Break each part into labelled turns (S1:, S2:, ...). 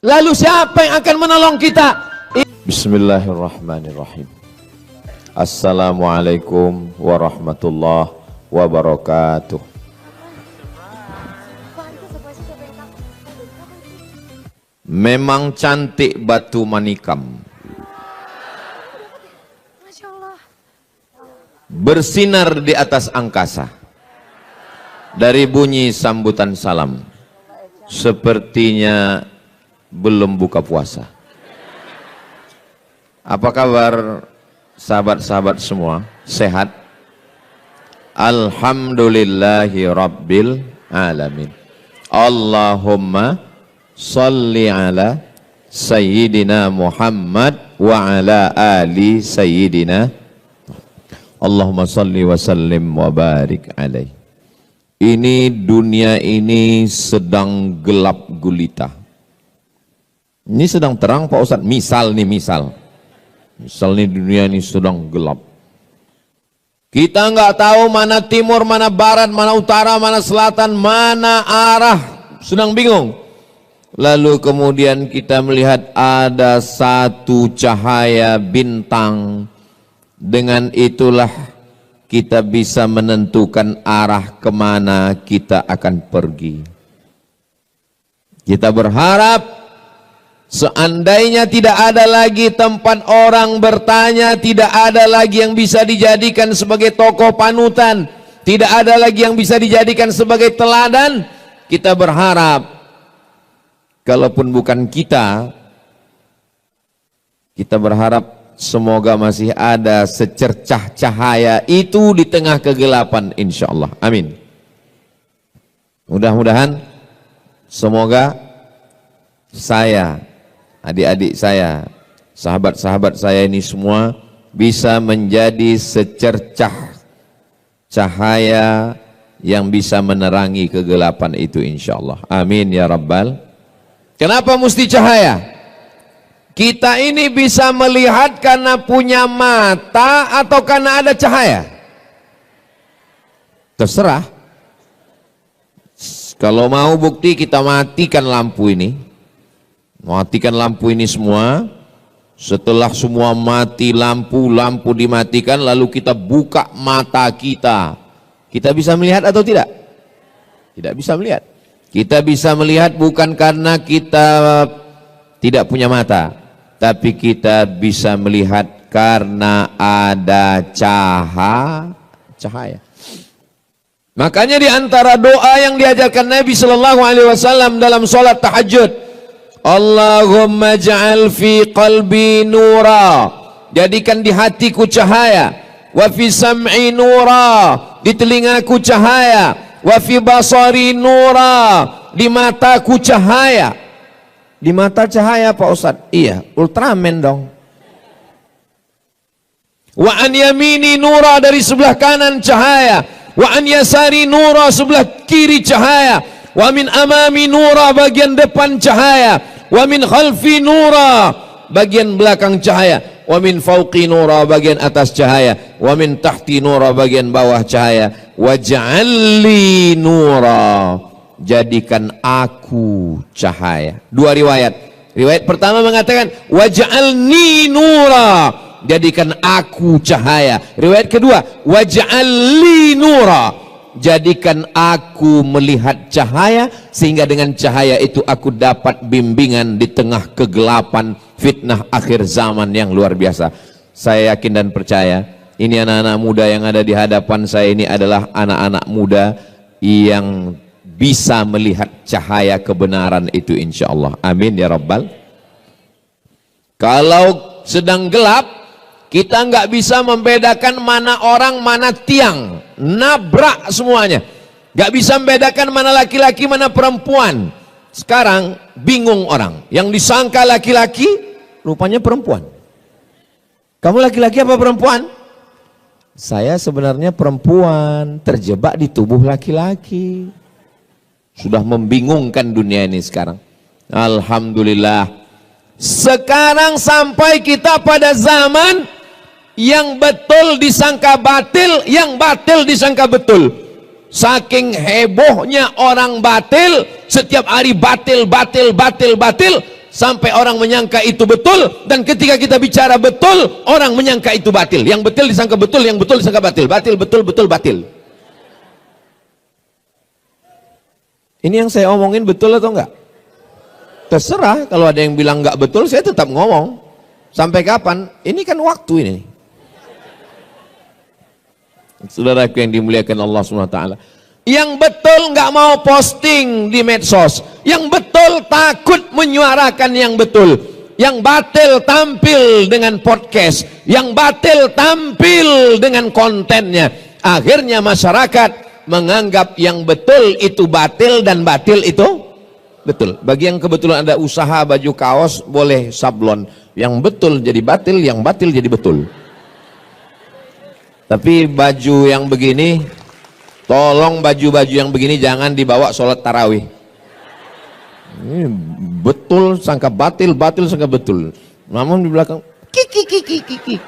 S1: Lalu siapa yang akan menolong kita?
S2: Bismillahirrahmanirrahim. Assalamualaikum warahmatullahi wabarakatuh. Memang cantik batu manikam, bersinar di atas angkasa. Dari bunyi sambutan salam, sepertinya belum buka puasa. Apa kabar sahabat-sahabat semua? Sehat? Alhamdulillahi rabbil alamin. Allahumma salli ala Sayyidina Muhammad wa ala ali Sayyidina. Allahumma salli wa sallim wa barik alaih. Ini dunia ini sedang gelap gulita. Ini sedang terang Pak Ustadz. Misal nih dunia ini sedang gelap. Kita nggak tahu mana timur, mana barat, mana utara, mana selatan, mana arah. Sedang bingung. Lalu kemudian kita melihat ada satu cahaya bintang. Dengan itulah kita bisa menentukan arah kemana kita akan pergi. Kita berharap seandainya tidak ada lagi tempat orang bertanya, tidak ada lagi yang bisa dijadikan sebagai tokoh panutan, tidak ada lagi yang bisa dijadikan sebagai teladan, kita berharap kalaupun bukan kita berharap semoga masih ada secercah cahaya itu di tengah kegelapan, insya Allah. Amin. Mudah-mudahan semoga saya, adik-adik saya, sahabat-sahabat saya ini semua bisa menjadi secercah cahaya yang bisa menerangi kegelapan itu, insya Allah. Amin ya Rabbal. Kenapa mesti cahaya? Kita ini bisa melihat karena punya mata atau karena ada cahaya? Terserah. Kalau mau bukti, kita matikan lampu ini. Matikan lampu ini semua. Setelah semua mati lampu dimatikan, lalu kita buka mata kita. Kita bisa melihat atau tidak? Tidak bisa melihat. Kita bisa melihat bukan karena kita tidak punya mata, tapi kita bisa melihat karena ada cahaya. Makanya di antara doa yang diajarkan Nabi Shallallahu Alaihi Wasallam dalam sholat tahajud, Allahumma ja'al fi qalbi nura, jadikan di hatiku cahaya, wa fi sam'i nura, di telingaku cahaya, wa fi basari nura, di mataku cahaya. Di mata cahaya Pak Ustadz? Iya, Ultraman dong. Wa an yamini nura, dari sebelah kanan cahaya, wa an yasari nura, sebelah kiri cahaya, wa min amami nura, bagian depan cahaya, wa min khalfi nura, bagian belakang cahaya, wa min fauqi nura, bagian atas cahaya, wa min tahti nura, bagian bawah cahaya, waj'alli nura, jadikan aku cahaya. Dua riwayat. Riwayat pertama mengatakan waj'alni nura, jadikan aku cahaya. Riwayat kedua waj'alli nura, jadikan aku melihat cahaya, sehingga dengan cahaya itu aku dapat bimbingan di tengah kegelapan fitnah akhir zaman yang luar biasa. Saya yakin dan percaya ini anak-anak muda yang ada di hadapan saya ini adalah anak-anak muda yang bisa melihat cahaya kebenaran itu, insya Allah. Amin ya Rabbal. Kalau sedang gelap, kita nggak bisa membedakan mana orang mana tiang, nabrak semuanya. Nggak bisa membedakan mana laki-laki mana perempuan. Sekarang bingung orang, yang disangka laki-laki rupanya perempuan. Kamu laki-laki apa perempuan? Saya sebenarnya perempuan, terjebak di tubuh laki-laki. Sudah membingungkan dunia ini sekarang. Alhamdulillah. Sekarang sampai kita pada zaman yang betul disangka batil, yang batil disangka betul. Saking hebohnya orang batil, setiap hari batil, sampai orang menyangka itu betul, dan ketika kita bicara betul, orang menyangka itu batil. Yang betul disangka betul, yang betul disangka batil. Batil, betul, betul, batil. Ini yang saya omongin betul atau enggak? Terserah, kalau ada yang bilang enggak betul, saya tetap ngomong. Sampai kapan? Ini kan waktu ini. Saudaraku yang dimuliakan Allah SWT. Yang betul nggak mau posting di medsos, yang betul takut menyuarakan yang betul, yang batil tampil dengan podcast, yang batil tampil dengan kontennya. Akhirnya masyarakat menganggap yang betul itu batil dan batil itu betul. Bagi yang kebetulan ada usaha baju kaos, boleh sablon. Yang betul jadi batil, yang batil jadi betul. Tapi baju yang begini, tolong baju-baju yang begini jangan dibawa sholat tarawih. Ini betul sangka batil, batil sangka betul. Namun di belakang kiki.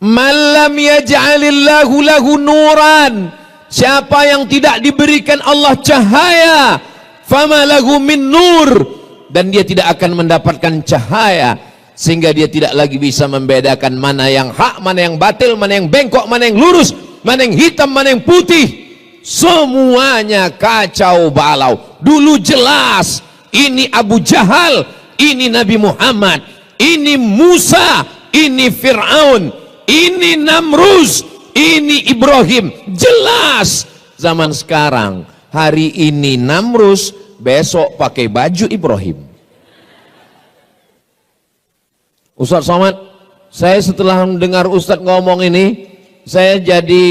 S2: Malam yaj'alillahu lahu nuran. Siapa yang tidak diberikan Allah cahaya, fama lahu min nur, dan dia tidak akan mendapatkan cahaya, sehingga dia tidak lagi bisa membedakan mana yang hak, mana yang batil, mana yang bengkok, mana yang lurus, mana yang hitam, mana yang putih. Semuanya kacau balau. Dulu jelas ini Abu Jahal, ini Nabi Muhammad, ini Musa, ini Fir'aun, ini Namrus, ini Ibrahim. Jelas. Zaman sekarang, hari ini Namrus, besok pakai baju Ibrahim. Ustaz Somad, saya setelah mendengar Ustaz ngomong ini, saya jadi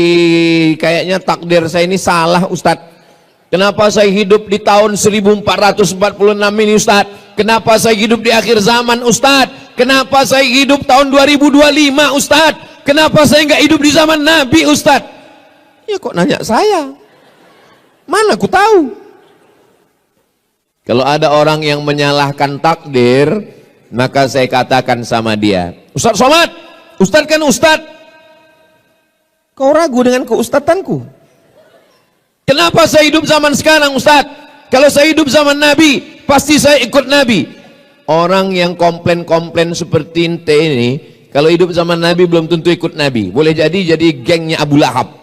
S2: kayaknya takdir saya ini salah Ustaz. Kenapa saya hidup di tahun 1446 ini Ustaz? Kenapa saya hidup di akhir zaman Ustaz? Kenapa saya hidup tahun 2025 Ustaz? Kenapa saya nggak hidup di zaman Nabi Ustaz? Ya kok nanya saya? Mana aku tahu? Kalau ada orang yang menyalahkan takdir, maka saya katakan sama dia, Ustaz Somad, Ustaz kan Ustaz, kau ragu dengan keustatanku? Kenapa saya hidup zaman sekarang Ustaz? Kalau saya hidup zaman Nabi, pasti saya ikut Nabi. Orang yang komplain-komplain seperti ente ini, kalau hidup zaman Nabi belum tentu ikut Nabi. Boleh jadi gengnya Abu Lahab.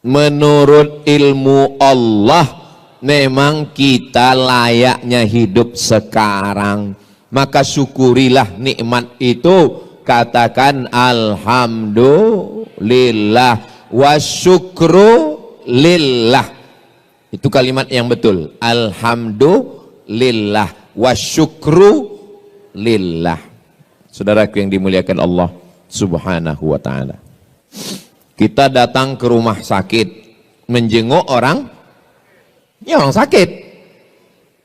S2: Menurut ilmu Allah, memang kita layaknya hidup sekarang. Maka syukurilah nikmat itu. Katakan alhamdulillah wa syukru lillah. Itu kalimat yang betul. Alhamdulillah wa syukru lillah. Saudaraku yang dimuliakan Allah Subhanahu wa ta'ala. Kita datang ke rumah sakit, menjenguk orang, ya orang sakit.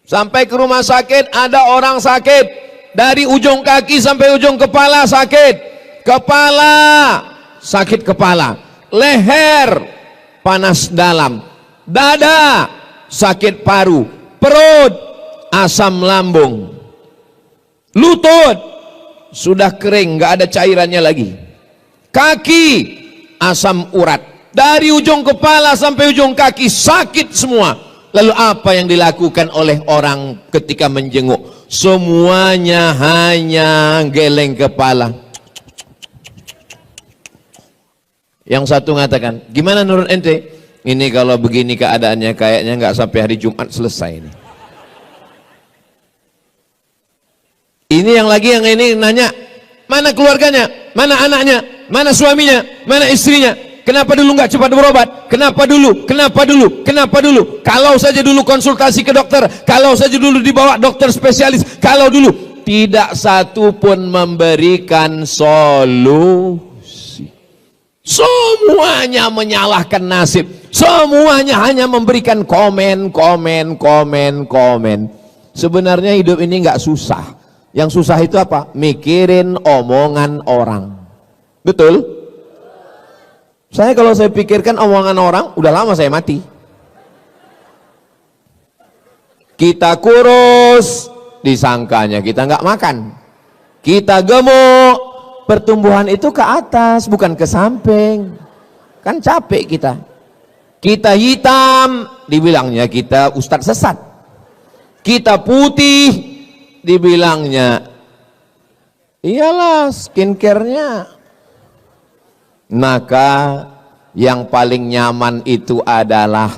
S2: Sampai ke rumah sakit, ada orang sakit, dari ujung kaki sampai ujung kepala sakit. Kepala, sakit kepala. Leher, panas dalam. Dada, sakit paru. Perut, asam lambung. Lutut, sudah kering, nggak ada cairannya lagi. Kaki, asam urat. Dari ujung kepala sampai ujung kaki sakit semua. Lalu apa yang dilakukan oleh orang ketika menjenguk? Semuanya hanya geleng kepala. Yang satu mengatakan, gimana menurut ente? Ini kalau begini keadaannya kayaknya nggak sampai hari Jumat selesai ini. Ini yang ini nanya, mana keluarganya, mana anaknya, mana suaminya, mana istrinya? Kenapa dulu nggak cepat berobat? Kenapa dulu? Kenapa dulu? Kenapa dulu? Kalau saja dulu konsultasi ke dokter, kalau saja dulu dibawa dokter spesialis, kalau dulu. Tidak satu pun memberikan solusi. Semuanya menyalahkan nasib. Semuanya hanya memberikan komen. Sebenarnya hidup ini nggak susah. Yang susah itu apa? Mikirin omongan orang. Betul? Kalau saya pikirkan omongan orang, udah lama saya mati. Kita kurus, disangkanya kita nggak makan. Kita gemuk, pertumbuhan itu ke atas, bukan ke samping. Kan capek kita. Kita hitam, dibilangnya kita ustadz sesat. Kita putih, dibilangnya iyalah skincare-nya. Maka yang paling nyaman itu adalah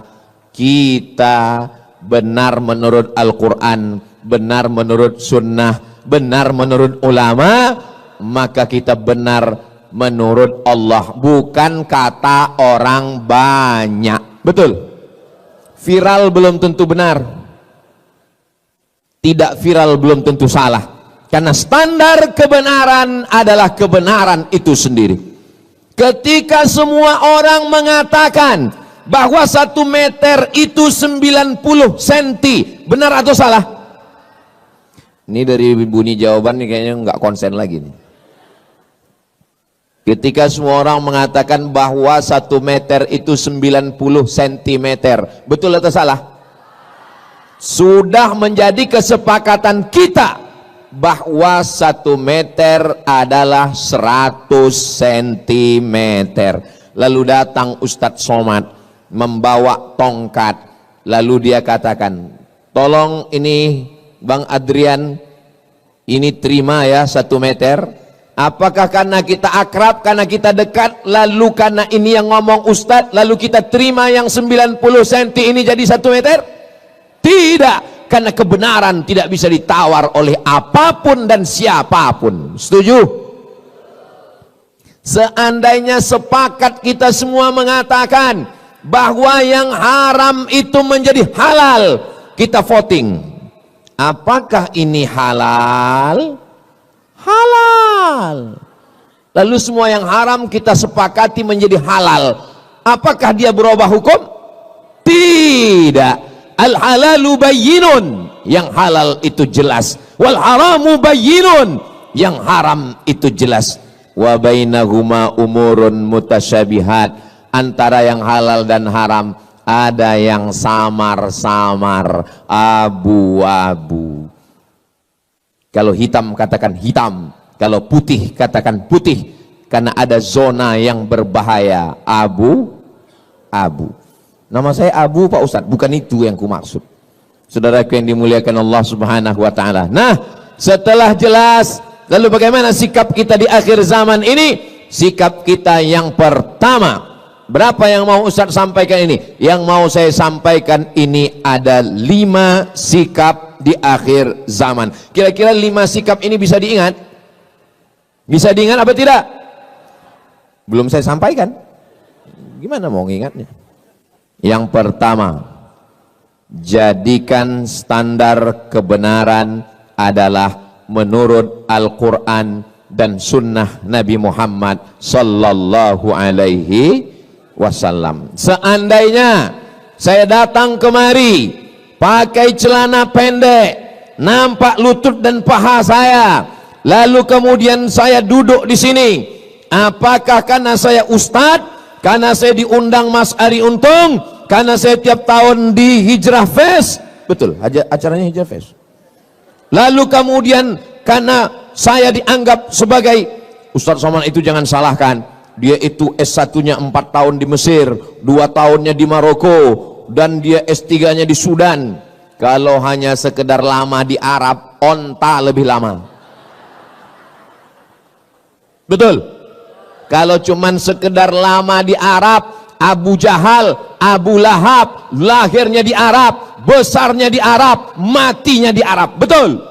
S2: kita benar menurut Al-Quran, benar menurut sunnah, benar menurut ulama, maka kita benar menurut Allah, bukan kata orang banyak. Betul? Viral belum tentu benar, tidak viral belum tentu salah, karena standar kebenaran adalah kebenaran itu sendiri. Ketika semua orang mengatakan bahwa 1 meter itu 90 cm, benar atau salah? Ini dari bunyi jawaban nih kayaknya nggak konsen lagi nih. Ketika semua orang mengatakan bahwa 1 meter itu 90 cm, betul atau salah? Sudah menjadi kesepakatan kita bahwa 1 meter adalah 100 cm. Lalu datang Ustadz Somad membawa tongkat, lalu dia katakan, tolong ini Bang Adrian, ini terima ya 1 meter. Apakah karena kita akrab, karena kita dekat, lalu karena ini yang ngomong Ustadz, lalu kita terima yang 90 cm ini jadi 1 meter? Tidak, karena kebenaran tidak bisa ditawar oleh apapun dan siapapun. Setuju? Seandainya sepakat kita semua mengatakan bahwa yang haram itu menjadi halal, kita voting. Apakah ini halal? Halal. Lalu semua yang haram kita sepakati menjadi halal. Apakah dia berubah hukum? Tidak. Al-halalu bayyinun, yang halal itu jelas. Wal haramu bayyinun, yang haram itu jelas. Wa bainahuma umurun mutasyabihat, antara yang halal dan haram ada yang samar-samar, abu-abu. Kalau hitam katakan hitam, kalau putih katakan putih, karena ada zona yang berbahaya, abu-abu. Nama saya Abu Pak Ustadz, bukan itu yang ku maksud. Saudaraku yang dimuliakan Allah Subhanahu wa taala. Nah, setelah jelas, lalu bagaimana sikap kita di akhir zaman ini? Sikap kita yang pertama, berapa yang mau Ustadz sampaikan ini? Yang mau saya sampaikan ini ada 5 sikap di akhir zaman. Kira-kira 5 sikap ini bisa diingat? Bisa diingat apa tidak? Belum saya sampaikan. Gimana mau ngingatnya? Yang pertama, jadikan standar kebenaran adalah menurut Al-Quran dan sunnah Nabi Muhammad sallallahu alaihi wasallam. Seandainya saya datang kemari pakai celana pendek, nampak lutut dan paha saya, lalu kemudian saya duduk di sini, apakah karena saya ustadz, karena saya diundang Mas Ari Untung, karena saya tiap tahun di Hijrah Fest, betul, acaranya Hijrah Fest, lalu kemudian karena saya dianggap sebagai Ustadz Somad, itu jangan salahkan, dia itu S1-nya 4 tahun di Mesir, 2 tahunnya di Maroko, dan dia S3-nya di Sudan. Kalau hanya sekedar lama di Arab, onta lebih lama. Betul? Kalau cuman sekedar lama di Arab, Abu Jahal, Abu Lahab, lahirnya di Arab, besarnya di Arab, matinya di Arab. Betul?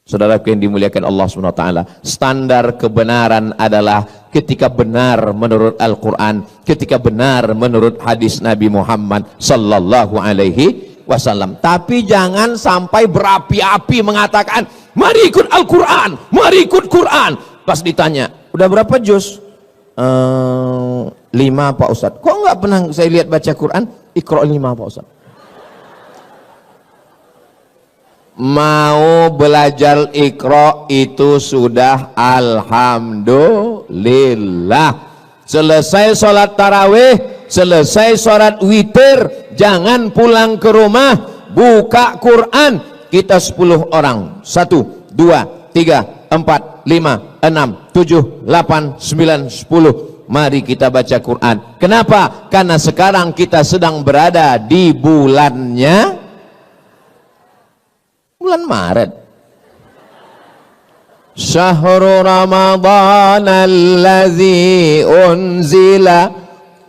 S2: Saudara yang dimuliakan Allah SWT, standar kebenaran adalah ketika benar menurut Al-Quran, ketika benar menurut hadis Nabi Muhammad sallallahu alaihi wasallam. Tapi jangan sampai berapi-api mengatakan, mari ikut Al-Quran, mari ikut Quran. Pas ditanya, udah berapa juz? 5 Pak Ustadz. Kok nggak pernah saya lihat baca Quran? Iqra 5 Pak Ustadz. Mau belajar Iqra itu sudah alhamdulillah. Selesai sholat tarawih, selesai sholat witir, jangan pulang ke rumah, buka Quran. Kita 10 orang, 1, 2, 3, 4, 5, 6, 7, 8, 9, 10. Mari kita baca Quran. Kenapa? Karena sekarang kita sedang berada di bulannya bulan Maret. Syahrul Ramadan alladzi unzila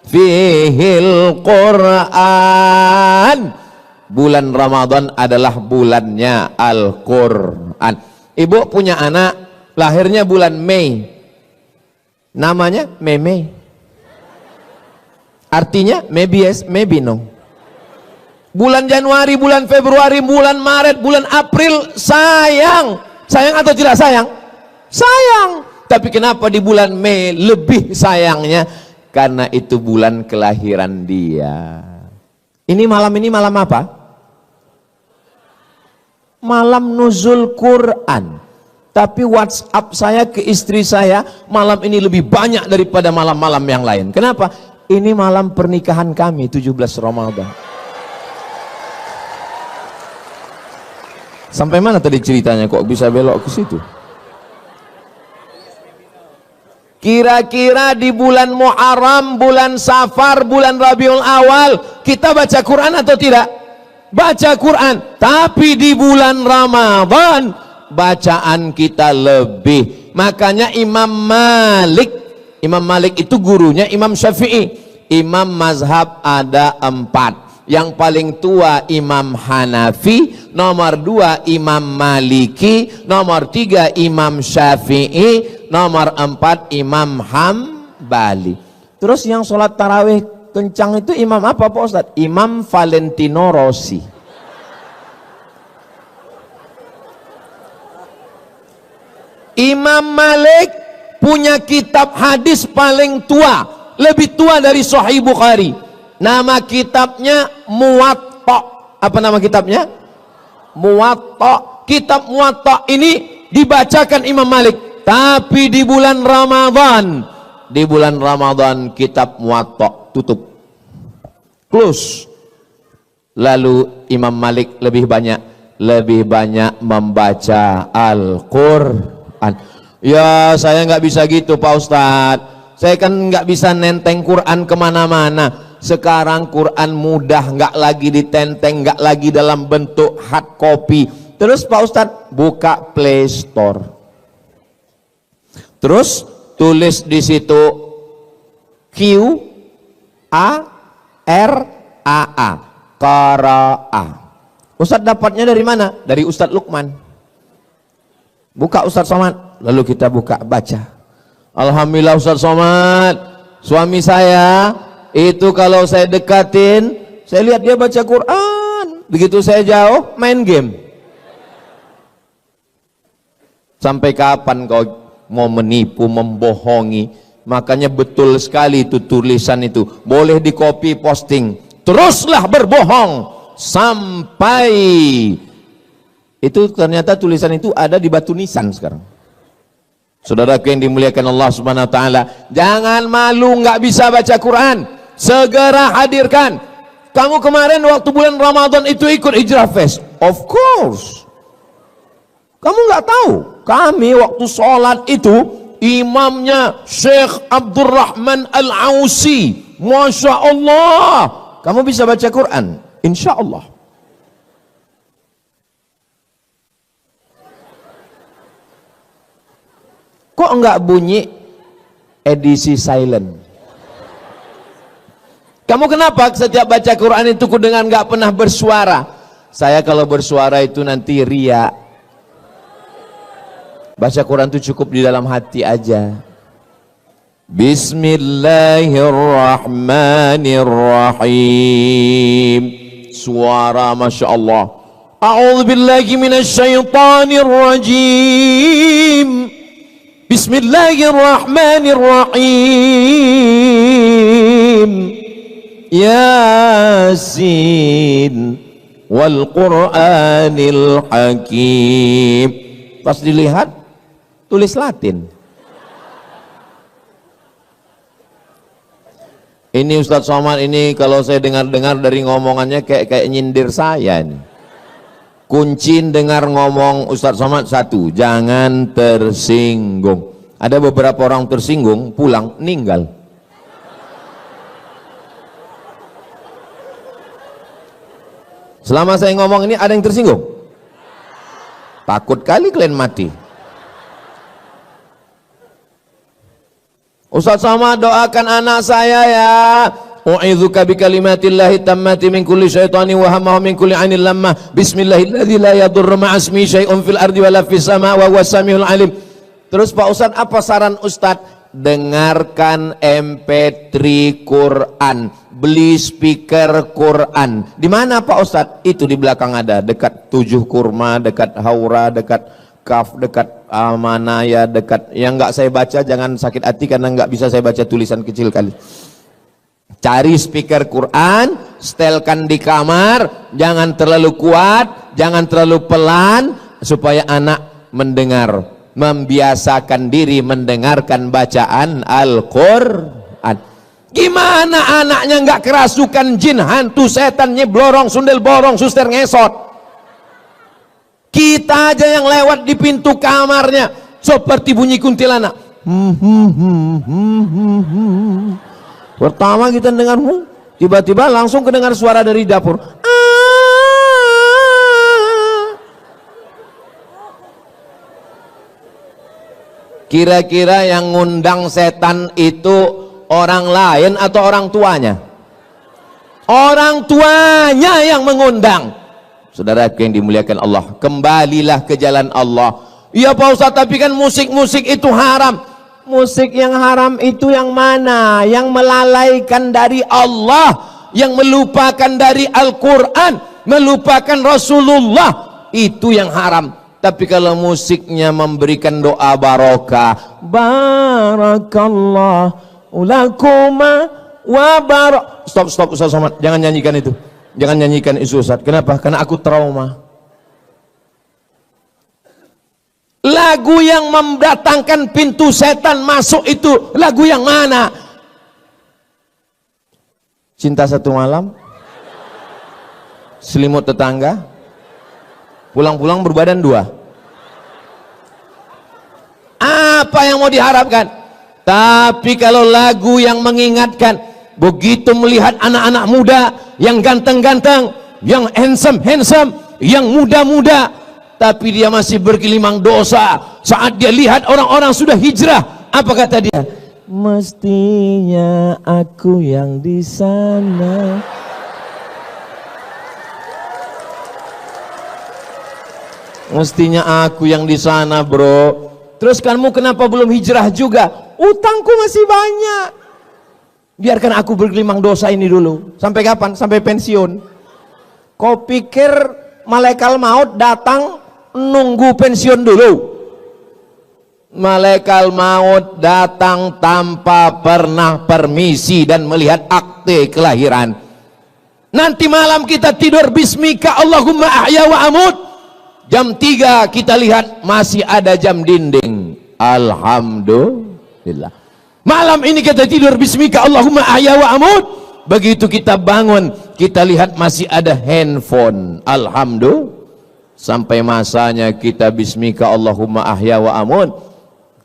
S2: fihil Quran. Bulan Ramadan adalah bulannya Al-Quran. Ibu punya anak lahirnya bulan Mei, namanya Meme, artinya maybe yes, maybe no. Bulan Januari, bulan Februari, bulan Maret, bulan April, sayang atau tidak sayang? Sayang. Tapi kenapa di bulan Mei lebih sayangnya? Karena itu bulan kelahiran dia. Ini malam apa? Malam nuzul Quran. Tapi WhatsApp saya ke istri saya malam ini lebih banyak daripada malam-malam yang lain. Kenapa? Ini malam pernikahan kami 17 Ramadan. Sampai mana tadi ceritanya kok bisa belok ke situ? Kira-kira di bulan Muharram, bulan Safar, bulan Rabiul Awal kita baca Quran atau tidak? Baca Quran. Tapi di bulan Ramadan bacaan kita lebih. Makanya Imam Malik itu gurunya Imam Syafi'i. Imam mazhab ada 4. Yang paling tua Imam Hanafi, nomor 2 Imam Maliki, nomor 3 Imam Syafi'i, nomor 4 Imam Hambali. Terus yang sholat tarawih kencang itu imam apa Pak Ustadz? Imam Valentino Rossi. Imam Malik punya kitab hadis paling tua, lebih tua dari Sahih Bukhari. Nama kitabnya Muwatta. Apa nama kitabnya? Muwatta. Kitab Muwatta ini dibacakan Imam Malik. Tapi di bulan Ramadan kitab Muwatta tutup, close. Lalu Imam Malik lebih banyak membaca Al-Quran. Ya saya nggak bisa gitu Pak Ustadz, saya kan nggak bisa nenteng Quran kemana-mana. Sekarang Quran mudah, nggak lagi ditenteng, nggak lagi dalam bentuk hard copy. Terus Pak Ustadz buka Play Store, terus tulis di situ Q-A-R-A-A, Qara'a. Ustadz dapatnya dari mana? Dari Ustadz Lukman. Buka Ustadz Somad, lalu kita buka baca. Alhamdulillah Ustadz Somad, suami saya itu kalau saya dekatin, saya lihat dia baca Quran. Begitu saya jauh, main game. Sampai kapan kau mau menipu, membohongi? Makanya betul sekali itu tulisan itu. Boleh di copy posting. Teruslah berbohong sampai itu ternyata tulisan itu ada di batu nisan sekarang. Saudaraku yang dimuliakan Allah Subhanahu wa taala, jangan malu nggak bisa baca Quran. Segera hadirkan. Kamu kemarin waktu bulan Ramadan itu ikut Hijrah Fest? Of course. Kamu nggak tahu? Kami waktu sholat itu imamnya Syekh Abdurrahman Al-Ausi. Masya Allah. Kamu bisa baca Quran? Insya Allah. Kok enggak bunyi edisi silent? Kamu kenapa setiap baca Quran itu dengan enggak pernah bersuara? Saya kalau bersuara itu nanti ria. Baca Quran itu cukup di dalam hati aja. Bismillahirrahmanirrahim. Suara Masya Allah. A'udzubillahi minasyaitonirrajim. Bismillahirrahmanirrahim. Yasin wal Qur'anil Hakim. Pas dilihat tulis Latin. Ini Ustadz Somad ini kalau saya dengar-dengar dari ngomongannya kayak nyindir saya nih. Kunci dengar ngomong Ustadz Somad satu, jangan tersinggung. Ada beberapa orang tersinggung pulang meninggal. Selama saya ngomong ini ada yang tersinggung? Takut kali kalian mati. Ustaz Somad, doakan anak saya ya. U'idzuka bikalimatillahi tammati min kulli syaitani wa hamma min kulli ainil lamma. Bismillahilladzi la yadurru ma'asmi syai'un fil ardi wala fis sama' wa huwas samiul alim. Terus Pak Ustaz, apa saran Ustaz? Dengarkan MP3 Quran, beli speaker Quran. Di mana Pak Ustaz? Itu di belakang ada, dekat Tujuh Kurma, dekat Haura, dekat Kaf, dekat Amanaya, dekat yang nggak saya baca jangan sakit hati karena nggak bisa saya baca tulisan kecil kali. Cari speaker Quran, setelkan di kamar, jangan terlalu kuat, jangan terlalu pelan supaya anak mendengar. Membiasakan diri mendengarkan bacaan Al-Quran. Gimana anaknya nggak kerasukan jin, hantu, setan, nyeblorong, sundel borong, suster ngesot? Kita aja yang lewat di pintu kamarnya seperti bunyi kuntilanak. Pertama kita dengar, tiba-tiba langsung kedengar suara dari dapur. Kira-kira yang ngundang setan itu orang lain atau orang tuanya? Orang tuanya yang mengundang. Saudara yang dimuliakan Allah, kembalilah ke jalan Allah. Iya Pak Ustaz, tapi kan musik-musik itu haram. Musik yang haram itu yang mana? Yang melalaikan dari Allah, yang melupakan dari Al-Quran, melupakan Rasulullah, itu yang haram. Tapi kalau musiknya memberikan doa barokah, barakallahu lakuma wa barak. Stop Ustaz Somad, jangan nyanyikan itu. Jangan nyanyikan itu Ustaz. Kenapa? Karena aku trauma. Lagu yang mendatangkan pintu setan masuk itu lagu yang mana? Cinta Satu Malam, Selimut Tetangga, Pulang-pulang berbadan dua. Apa yang mau diharapkan? Tapi kalau lagu yang mengingatkan, begitu melihat anak-anak muda yang ganteng-ganteng, yang handsome, yang muda-muda, tapi dia masih bergelimang dosa. Saat dia lihat orang-orang sudah hijrah, apa kata dia? Mestinya aku yang di sana. Mestinya aku yang di sana, bro. Terus kamu kenapa belum hijrah juga? Utangku masih banyak. Biarkan aku bergelimang dosa ini dulu. Sampai kapan? Sampai pensiun. Kau pikir malaikat maut datang nunggu pensiun dulu? Malaikat maut datang tanpa pernah permisi dan melihat akte kelahiran. Nanti malam kita tidur bismika Allahumma ahya wa amut. Jam 3 kita lihat masih ada jam dinding. Alhamdulillah. Malam ini kita tidur bismika Allahumma ahya wa amut. Begitu kita bangun, kita lihat masih ada handphone. Alhamdulillah. Sampai masanya kita bismika Allahumma ahya wa amut.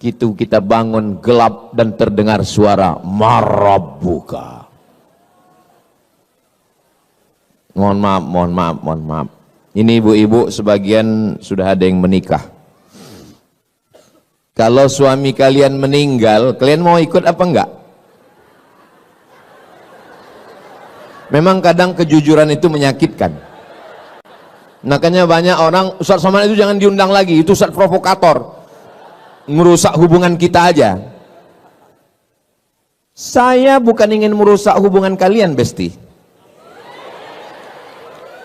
S2: Gitu kita bangun gelap dan terdengar suara marabbuka. Mohon maaf. Ini ibu-ibu sebagian sudah ada yang menikah. Kalau suami kalian meninggal, kalian mau ikut apa enggak? Memang kadang kejujuran itu menyakitkan. Makanya banyak orang, Ustaz Somad itu jangan diundang lagi, itu Ustaz provokator, merusak hubungan kita aja. Saya bukan ingin merusak hubungan kalian, Besti.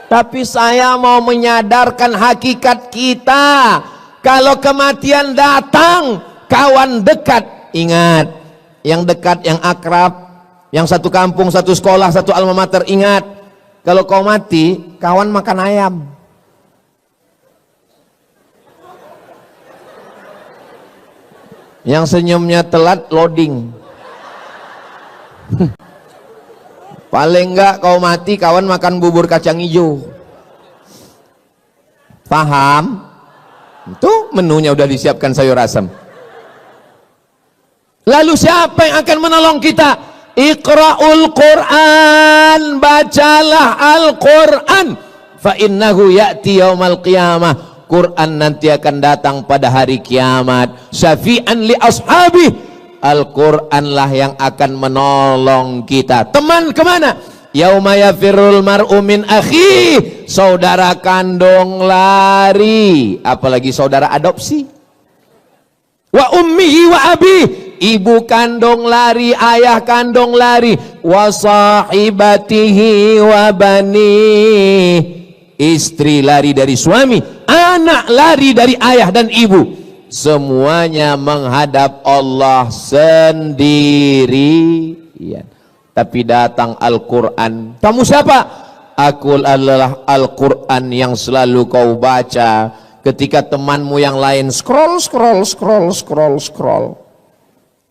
S2: Tapi saya mau menyadarkan hakikat kita. Kalau kematian datang, kawan dekat, ingat. Yang dekat, yang akrab, yang satu kampung, satu sekolah, satu alma mater, ingat. Kalau kau mati, kawan makan ayam. Yang senyumnya telat, loading. Paling enggak kau mati, kawan makan bubur kacang hijau. Paham? Itu menunya udah disiapkan sayur asam. Lalu siapa yang akan menolong kita? Iqra'ul Quran, bacalah Al-Quran. fa innahu ya'ti yaumal qiyamah. Quran nanti akan datang pada hari kiamat. Syafi'an li ashabi. Al-Quran lah yang akan menolong kita. Teman kemana? Yauma yafirrul mar'u min akhi. Saudara kandung lari, apalagi saudara adopsi. Wa ummihi wa abi. Ibu kandung lari, ayah kandung lari. Wa sahibatihi wa bani. Istri lari dari suami, anak lari dari ayah dan ibu. Semuanya menghadap Allah sendirian. Tapi datang Al-Quran. Kamu siapa? Aku adalah Al-Quran yang selalu kau baca ketika temanmu yang lain scroll.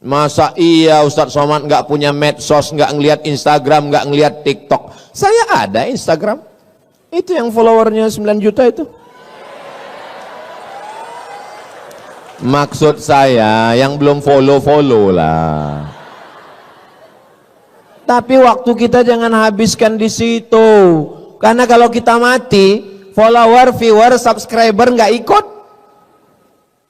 S2: Masa iya Ustadz Somad nggak punya medsos, nggak ngelihat Instagram, nggak ngelihat TikTok? Saya ada Instagram. Itu yang followernya 9 juta itu. Maksud saya yang belum follow lah. Tapi waktu kita jangan habiskan di situ. Karena kalau kita mati, follower, viewer, subscriber nggak ikut.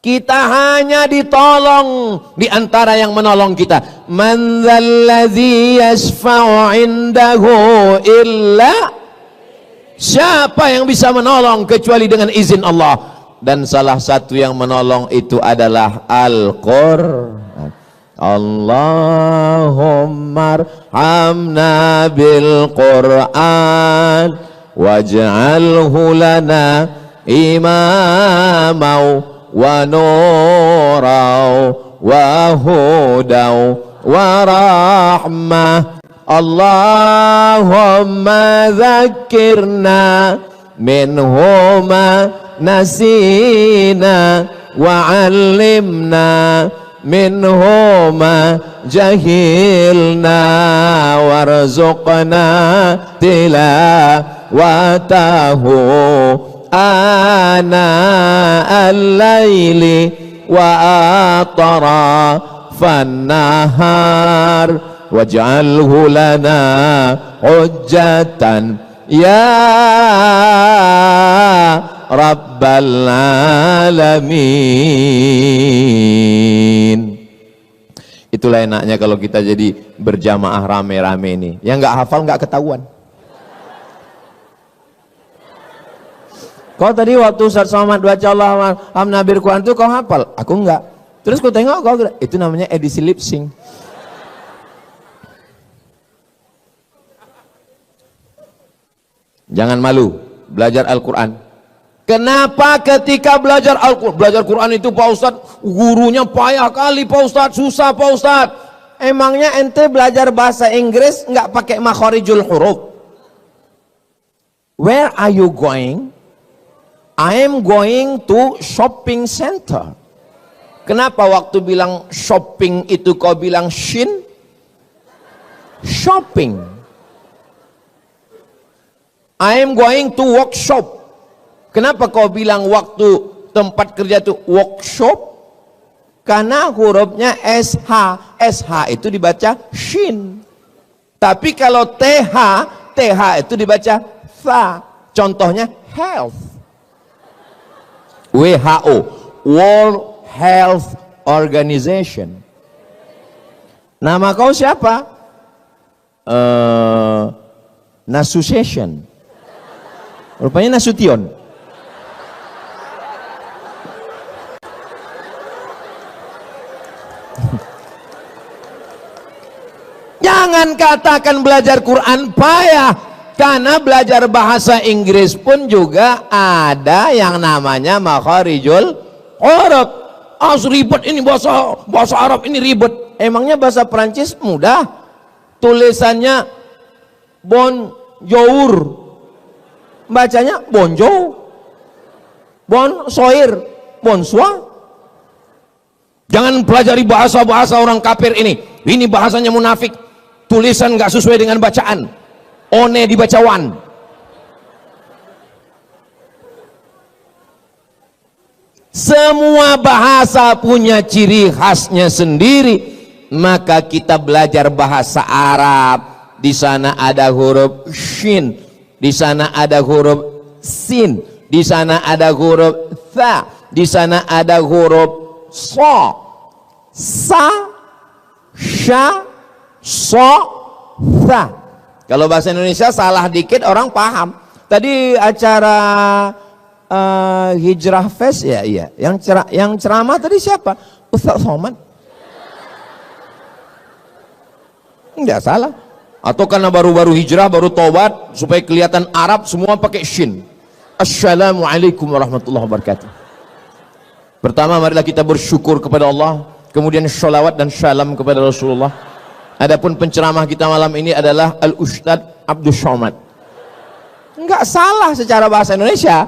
S2: Kita hanya ditolong di antara yang menolong kita. Man dzalladzi yashfa'u 'indahu illa. Siapa yang bisa menolong kecuali dengan izin Allah? Dan salah satu yang menolong itu adalah Al-Qur'an. Allahumma arhamna bil Qur'an waj'alhu lana imamau wa nurau wa hudau wa rahmah. Allahumma dzakirna minhuma nasina wa 'allimna minhuma jahilna warzuqna tilawatahu ana al-laili wa atrafan nahar waj'alhu lana hujjatan ya Rabbal Alamin. Itulah enaknya kalau kita jadi berjamaah rame-rame ini. Yang nggak hafal nggak ketahuan. Kau tadi waktu Ustaz Somad baca Allah Nabil Quran itu kau hafal? Aku enggak. Terus kau tengok kau itu namanya edisi lip sync. Jangan malu belajar Al-Quran. Kenapa ketika belajar Al-Quran, belajar Quran itu Pak Ustadz, gurunya payah kali Pak Ustadz, susah Pak Ustadz. Emangnya ente belajar bahasa Inggris nggak pakai makhorijul huruf? Where are you going? I am going to shopping center. Kenapa waktu bilang shopping itu kau bilang shin? Shopping. I am going to workshop. Kenapa kau bilang waktu tempat kerja itu workshop? Karena hurufnya SH. SH itu dibaca shin. Tapi kalau TH, TH itu dibaca tha. Contohnya health. WHO, World Health Organization. Nama kau siapa? Nasution. Rupanya Nasution. Jangan katakan belajar Quran payah, karena belajar bahasa Inggris pun juga ada yang namanya makharijul huruf. Ribet ini bahasa Arab ini ribet. Emangnya bahasa Perancis mudah? Tulisannya bonjour. Bacanya bonjour, bonsoir, bonsoir. Jangan pelajari bahasa-bahasa orang kafir ini. Ini bahasanya munafik. Tulisan nggak sesuai dengan bacaan. One dibaca wan. Semua bahasa punya ciri khasnya sendiri. Maka kita belajar bahasa Arab. Di sana ada huruf shin. Di sana ada huruf sin, di sana ada huruf tha, di sana ada huruf so, sa, sya, so, tha. Kalau bahasa Indonesia salah dikit orang paham. Tadi acara Hijrah Fest ya, iya. Yang ceramah tadi siapa? Ustaz Somad. Enggak salah. Atau karena baru-baru hijrah, baru tobat, supaya kelihatan Arab, semua pakai shin. Assalamualaikum warahmatullahi wabarakatuh. Pertama, marilah kita bersyukur kepada Allah, kemudian sholawat dan salam kepada Rasulullah. Adapun penceramah kita malam ini adalah Al-Ustadz Abdul Somad. Enggak salah secara bahasa Indonesia,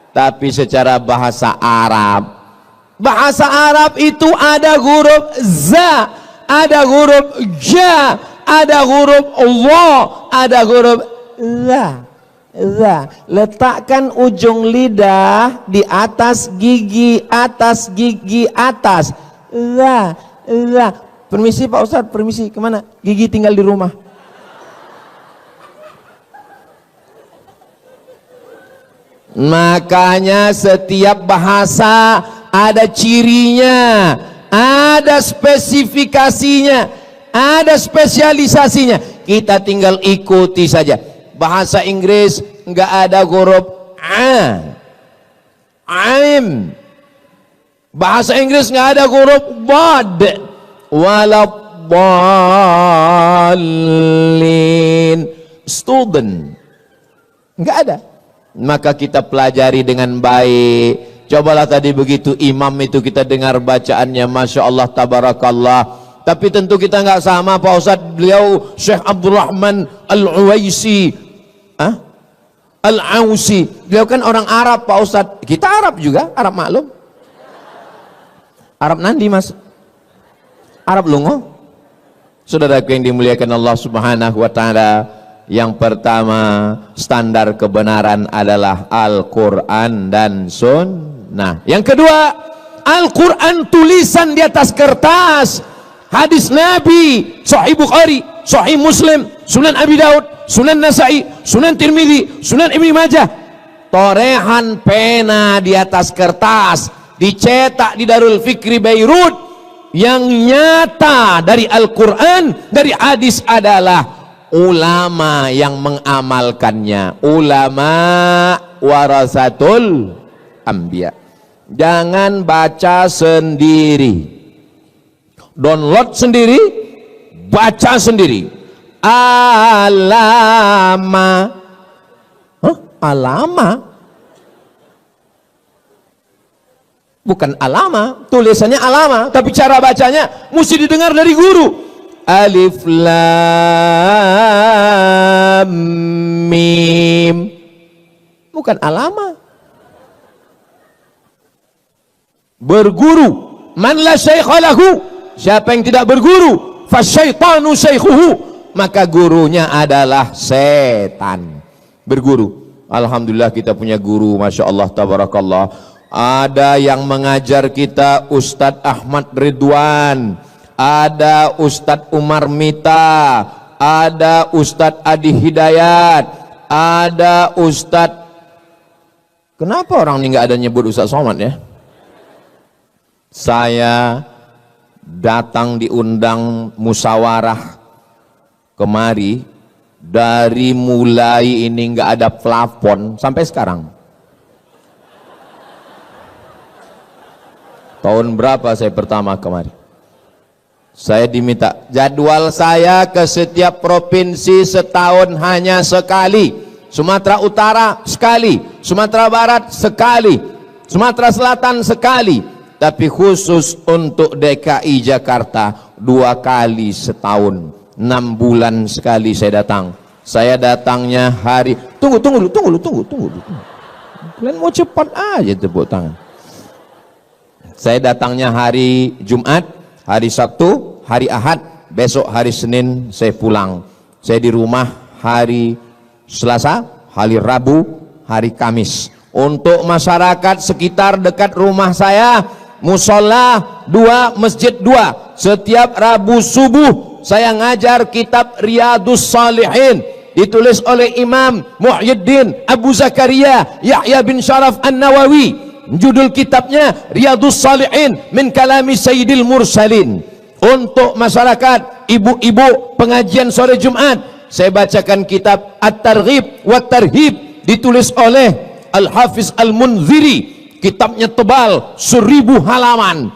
S2: tapi secara bahasa Arab. Bahasa Arab itu ada huruf za, ada huruf ja, ada huruf Allah, ada huruf za. Letakkan ujung lidah di atas gigi atas. Za. Permisi Pak Ustadz, permisi, kemana? Gigi tinggal di rumah. Makanya setiap bahasa ada cirinya, ada spesifikasinya, ada spesialisasinya. Kita tinggal ikuti saja. Bahasa Inggris enggak ada huruf a, aim. Bahasa Inggris enggak ada huruf bad, waladdallin, student, enggak ada. Maka kita pelajari dengan baik. Cobalah tadi begitu imam itu kita dengar bacaannya, Masya Allah, tabarakallah. Tapi tentu kita nggak sama Pak Ustadz. Beliau Syekh Abdurrahman Al-Uwaisi, Al-Ausi, beliau kan orang Arab Pak Ustadz. Kita Arab juga, Arab maklum. Arab nandi mas, Arab lungo. Saudaraku yang dimuliakan Allah Subhanahu wa Ta'ala, yang pertama, standar kebenaran adalah Al-Quran dan Sunnah. Yang kedua, Al-Quran tulisan di atas kertas, hadis Nabi, Sahih Bukhari, Sahih Muslim, Sunan Abi Daud, Sunan Nasai, Sunan Tirmidzi, Sunan Ibnu Majah. Torehan pena di atas kertas, dicetak di Darul Fikri Beirut. Yang nyata dari Al-Quran, dari hadis adalah ulama yang mengamalkannya. Ulama warasatul anbiya. Jangan baca sendiri, download sendiri, baca sendiri. Alama, alama, bukan alama, tulisannya alama, tapi cara bacanya mesti didengar dari guru. Alif lam mim, bukan alama. Berguru, man la syaikha lahu, siapa yang tidak berguru, fasyaitanu syaikhuhu, maka gurunya adalah setan. Berguru. Alhamdulillah kita punya guru, Masya Allah, tabarakallah. Ada yang mengajar kita Ustadz Ahmad Ridwan, ada Ustadz Umar Mita, ada Ustadz Adi Hidayat, ada Ustadz, kenapa orang ini nggak ada nyebut Ustadz Somad ya? Saya datang diundang musyawarah kemari, dari mulai ini nggak ada plafon sampai sekarang. Tahun berapa saya pertama kemari? Saya diminta jadwal saya ke setiap provinsi setahun hanya sekali. Sumatera Utara sekali, Sumatera Barat sekali, Sumatera Selatan sekali. Tapi khusus untuk DKI Jakarta 2 kali setahun, 6 bulan sekali saya datang. Saya datangnya hari, tunggu. Kalian mau cepat aja tepuk tangan. Saya datangnya hari Jumat, hari Sabtu, hari Ahad, besok hari Senin saya pulang. Saya di rumah hari Selasa, hari Rabu, hari Kamis. Untuk masyarakat sekitar dekat rumah saya, musola 2, masjid 2. Setiap Rabu subuh saya ngajar kitab Riyadus Salihin. ditulis oleh Imam Muhyiddin Abu Zakaria Yahya bin Sharaf An-Nawawi. Judul kitabnya Riyadhus Shalihin min kalami Sayyidil Mursalin. Untuk masyarakat ibu-ibu pengajian sore Jumat, saya bacakan kitab At-Targhib wa Tarhib, ditulis oleh Al-Hafiz Al-Munziri. Kitabnya tebal 1000 halaman.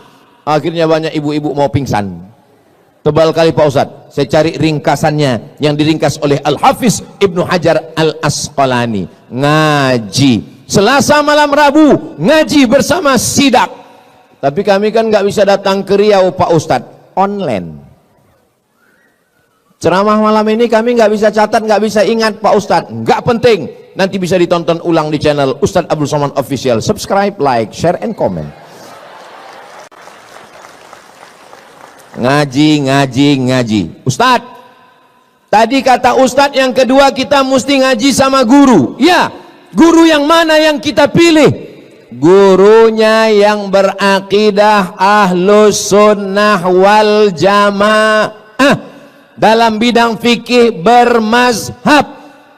S2: Akhirnya banyak ibu-ibu mau pingsan. Tebal kali Pak Ustadz. Saya cari ringkasannya yang diringkas oleh Al-Hafiz Ibnu Hajar Al-Asqalani. Ngaji Selasa malam Rabu, ngaji bersama sidak. Tapi kami kan nggak bisa datang ke Riau Pak Ustadz, online. Ceramah malam ini kami nggak bisa catat, nggak bisa ingat Pak Ustadz. Nggak penting, nanti bisa ditonton ulang di channel Ustadz Abdul Somad Official. Subscribe, like, share, and comment. Ngaji. Ustadz, tadi kata Ustadz yang kedua kita mesti ngaji sama guru. Ya, guru yang mana yang kita pilih? Gurunya yang berakidah ahlus sunnah wal jamaah. Dalam bidang fikih bermazhab,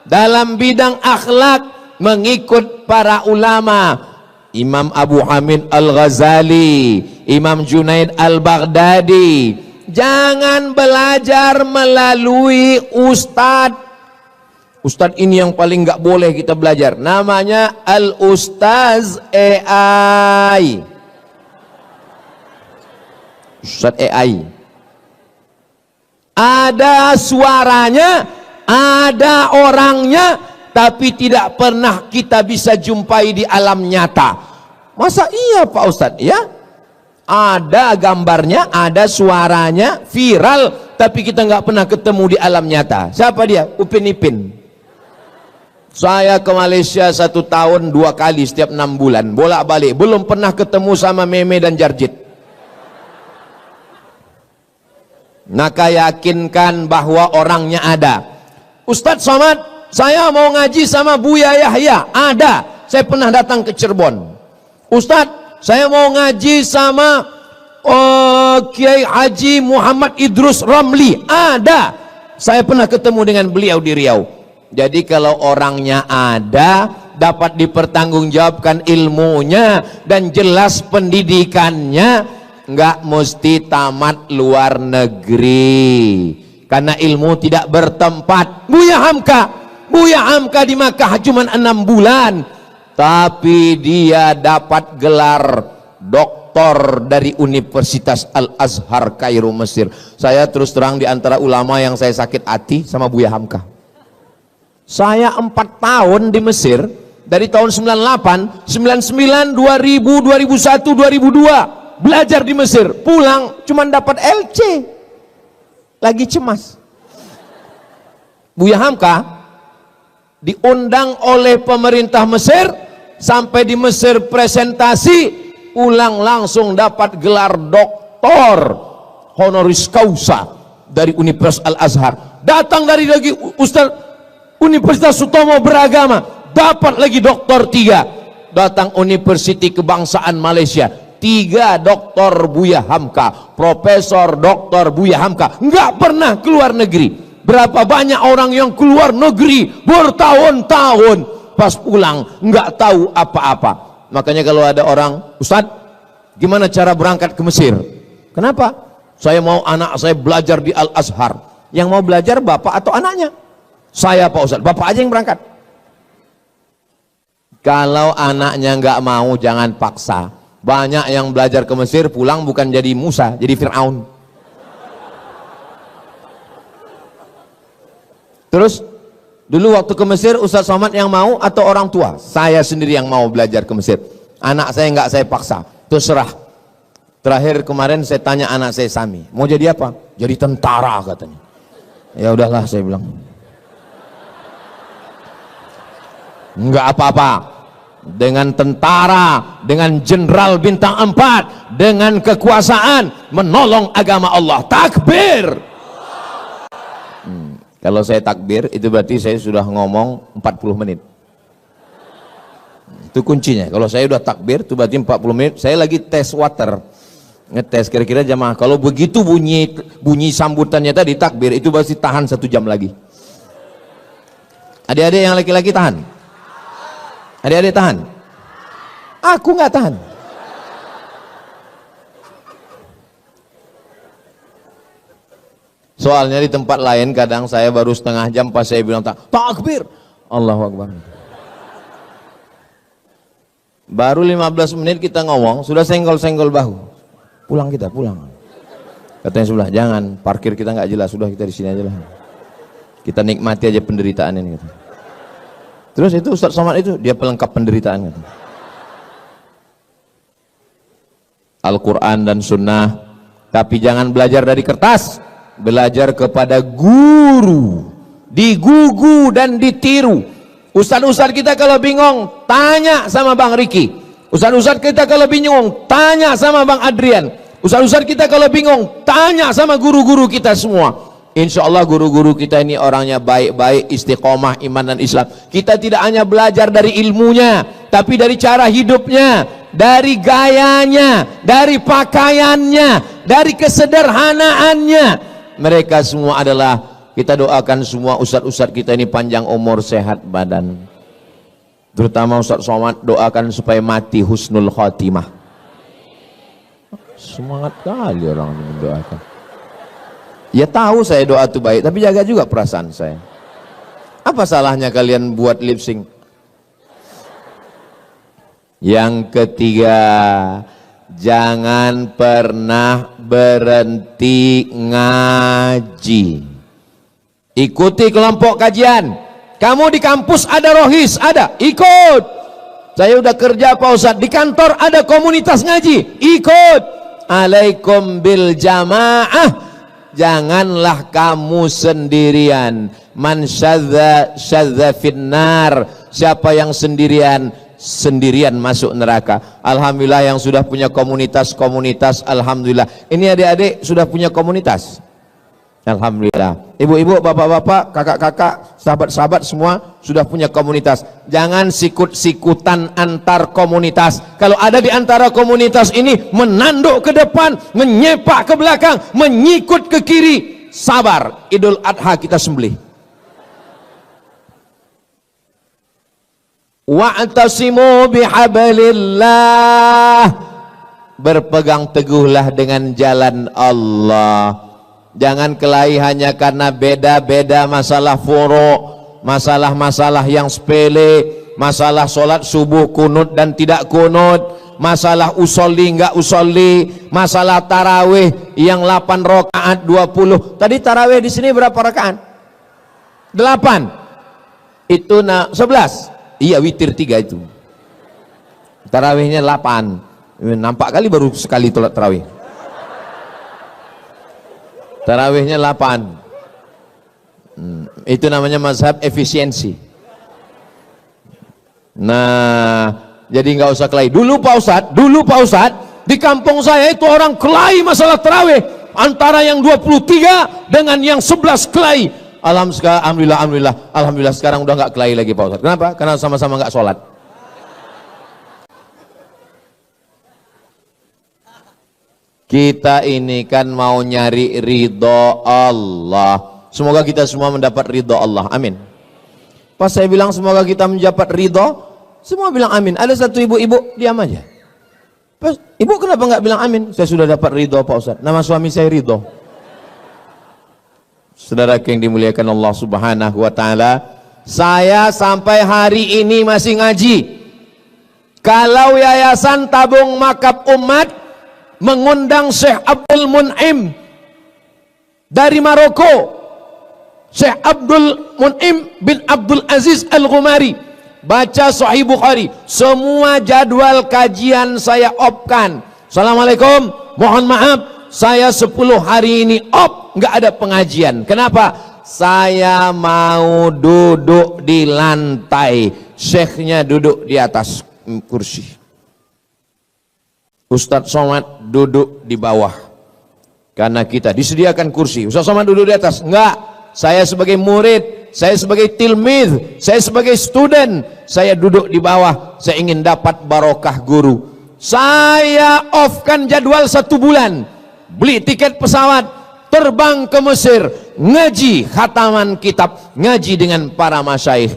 S2: dalam bidang akhlak mengikut para ulama. Imam Abu Hamid Al-Ghazali, Imam Junaid Al-Baghdadi. Jangan belajar melalui ustadz. Ustadz ini yang paling nggak boleh kita belajar. Namanya Al-Ustaz AI. Ustadz AI. Ada suaranya, ada orangnya, tapi tidak pernah kita bisa jumpai di alam nyata. Masa iya Pak Ustadz? Ya, ada gambarnya, ada suaranya, viral, tapi kita nggak pernah ketemu di alam nyata. Siapa dia? Upin Ipin. Saya ke Malaysia 1 tahun 2 kali setiap 6 bulan, bolak-balik, belum pernah ketemu sama Meme dan Jarjit. Maka yakinkan bahwa orangnya ada. Ustadz Somad, saya mau ngaji sama Buya Yahya. Ada, saya pernah datang ke Cirebon. Ustadz, saya mau ngaji sama Kiai Haji Muhammad Idrus Ramli. Ada, saya pernah ketemu dengan beliau di Riau. Jadi kalau orangnya ada, dapat dipertanggungjawabkan ilmunya dan jelas pendidikannya, nggak mesti tamat luar negeri, karena ilmu tidak bertempat. Buya Hamka di Makkah cuma 6 bulan, tapi dia dapat gelar doktor dari Universitas Al-Azhar Kairo Mesir. Saya terus terang di antara ulama yang saya sakit hati sama Buya Hamka. Saya 4 tahun di Mesir, dari tahun 98, 99, 2000, 2001, 2002 belajar di Mesir, pulang cuman dapat LC, lagi cemas. Buya Hamka diundang oleh pemerintah Mesir, sampai di Mesir presentasi, pulang langsung dapat gelar doktor honoris causa dari Universitas Al-Azhar. Datang dari lagi Ustaz Universitas Sutomo Beragama, dapat lagi doktor 3. Datang Universiti Kebangsaan Malaysia, 3 doktor Buya Hamka, Profesor Doktor Buya Hamka, nggak pernah keluar negeri. Berapa banyak orang yang keluar negeri bertahun-tahun, pas pulang nggak tahu apa-apa. Makanya kalau ada orang, Ustadz, gimana cara berangkat ke Mesir? Kenapa? Saya mau anak saya belajar di Al-Azhar. Yang mau belajar bapak atau anaknya? Saya Pak Ustadz, bapak aja yang berangkat. Kalau anaknya nggak mau, jangan paksa. Banyak yang belajar ke Mesir, pulang bukan jadi Musa, jadi Fir'aun. Terus dulu waktu ke Mesir, Ustadz Somad yang mau atau orang tua? Saya sendiri yang mau belajar ke Mesir. Anak saya nggak saya paksa, terserah. Terakhir kemarin saya tanya anak saya Sami, mau jadi apa? Jadi tentara katanya. Ya udahlah saya bilang, nggak apa-apa. Dengan tentara, dengan jenderal bintang 4, dengan kekuasaan, menolong agama Allah. Takbir. Kalau saya takbir, itu berarti saya sudah ngomong 40 menit. Itu kuncinya. Kalau saya udah takbir, itu berarti 40 menit. Saya lagi tes water, ngetes kira-kira jamaah. Kalau begitu bunyi sambutannya tadi takbir, itu pasti tahan 1 jam lagi. Adik-adik yang laki-laki tahan? Adik-adik tahan? Aku nggak tahan. Soalnya di tempat lain kadang saya baru setengah jam pas saya bilang takbir, Allahu Akbar. Baru 15 menit kita ngomong sudah senggol-senggol bahu. Pulang kita, pulang. Katanya sebelah, jangan, parkir kita nggak jelas, sudah kita di sini aja lah. Kita nikmati aja penderitaan ini. Gitu. Terus itu Ustaz Somad itu dia pelengkap penderitaan. Gitu. Al-Quran dan Sunnah, tapi jangan belajar dari kertas. Belajar kepada guru, digugu dan ditiru. Ustaz-ustaz kita kalau bingung tanya sama Bang Riki. Ustaz-ustaz kita kalau bingung tanya sama Bang Adrian. Ustaz-ustaz kita kalau bingung tanya sama guru-guru kita semua. Insya Allah guru-guru kita ini orangnya baik-baik, istiqomah, iman dan Islam. Kita tidak hanya belajar dari ilmunya, tapi dari cara hidupnya, dari gayanya, dari pakaiannya, dari kesederhanaannya. Mereka semua adalah, kita doakan semua ustadz-ustadz kita ini panjang umur, sehat badan. Terutama Ustaz Somad, doakan supaya mati husnul khotimah. Semangat kali orang mendoakan. Ya tahu saya doa itu baik, tapi jaga juga perasaan saya. Apa salahnya kalian buat lip sync? Yang ketiga, jangan pernah berhenti ngaji. Ikuti kelompok kajian. Kamu di kampus ada rohis, ada, ikut. Saya udah kerja Pak Ustadz, di kantor ada komunitas ngaji, ikut. Alaikum bil jamaah. Janganlah kamu sendirian. Man syadza syadza finnar. Siapa yang sendirian, sendirian masuk neraka. Alhamdulillah yang sudah punya komunitas, alhamdulillah. Ini adik-adik sudah punya komunitas, alhamdulillah. Ibu-ibu, bapak-bapak, kakak-kakak, sahabat-sahabat semua sudah punya komunitas. Jangan sikut-sikutan antar komunitas. Kalau ada di antara komunitas ini menanduk ke depan, menyepak ke belakang, menyikut ke kiri, sabar, Idul Adha kita sembelih. Wa'tasimu bihablillah. Berpegang teguhlah dengan jalan Allah. Jangan kelahi hanya karena beda-beda masalah furu', masalah-masalah yang sepele, masalah sholat subuh kunut dan tidak kunut, masalah usolli enggak usolli, masalah tarawih yang 8 rakaat 20. Tadi tarawih di sini berapa rakaat? 8. Itu 11. Iya, witir 3 itu. Tarawihnya 8. Nampak kali baru sekali sholat tarawih. Tarawihnya 8. Itu namanya mazhab efisiensi. Nah, jadi nggak usah kelahi. Dulu Pak Ustadz, di kampung saya itu orang kelahi masalah tarawih. Antara yang 23 dengan yang 11 kelahi. Alhamdulillah sekarang udah nggak kelahi lagi Pak Ustadz. Kenapa? Karena sama-sama nggak sholat. Kita ini kan mau nyari ridho Allah. Semoga kita semua mendapat ridho Allah. Amin. Pas saya bilang semoga kita mendapat ridho, semua bilang amin. Ada satu ibu-ibu diam aja. Pas, ibu kenapa nggak bilang amin? Saya sudah dapat ridho Pak Ustadz. Nama suami saya Ridho. Saudara yang dimuliakan Allah Subhanahu wa Ta'ala, saya sampai hari ini masih ngaji. Kalau Yayasan Tabung Makab Umat mengundang Syekh Abdul Mun'im dari Maroko, Syekh Abdul Mun'im bin Abdul Aziz Al-Ghumari, baca Sahih Bukhari, semua jadwal kajian saya opkan. Assalamualaikum, mohon maaf, saya 10 hari ini nggak ada pengajian. Kenapa? Saya mau duduk di lantai, syekhnya duduk di atas kursi, Ustadz Somad duduk di bawah. Karena kita disediakan kursi, Ustadz Somad duduk di atas. Enggak, saya sebagai murid, saya sebagai tilmidz, saya sebagai student, saya duduk di bawah. Saya ingin dapat barokah guru. Saya off-kan jadwal 1 bulan, beli tiket pesawat, terbang ke Mesir, ngaji khataman kitab, ngaji dengan para masyaikh.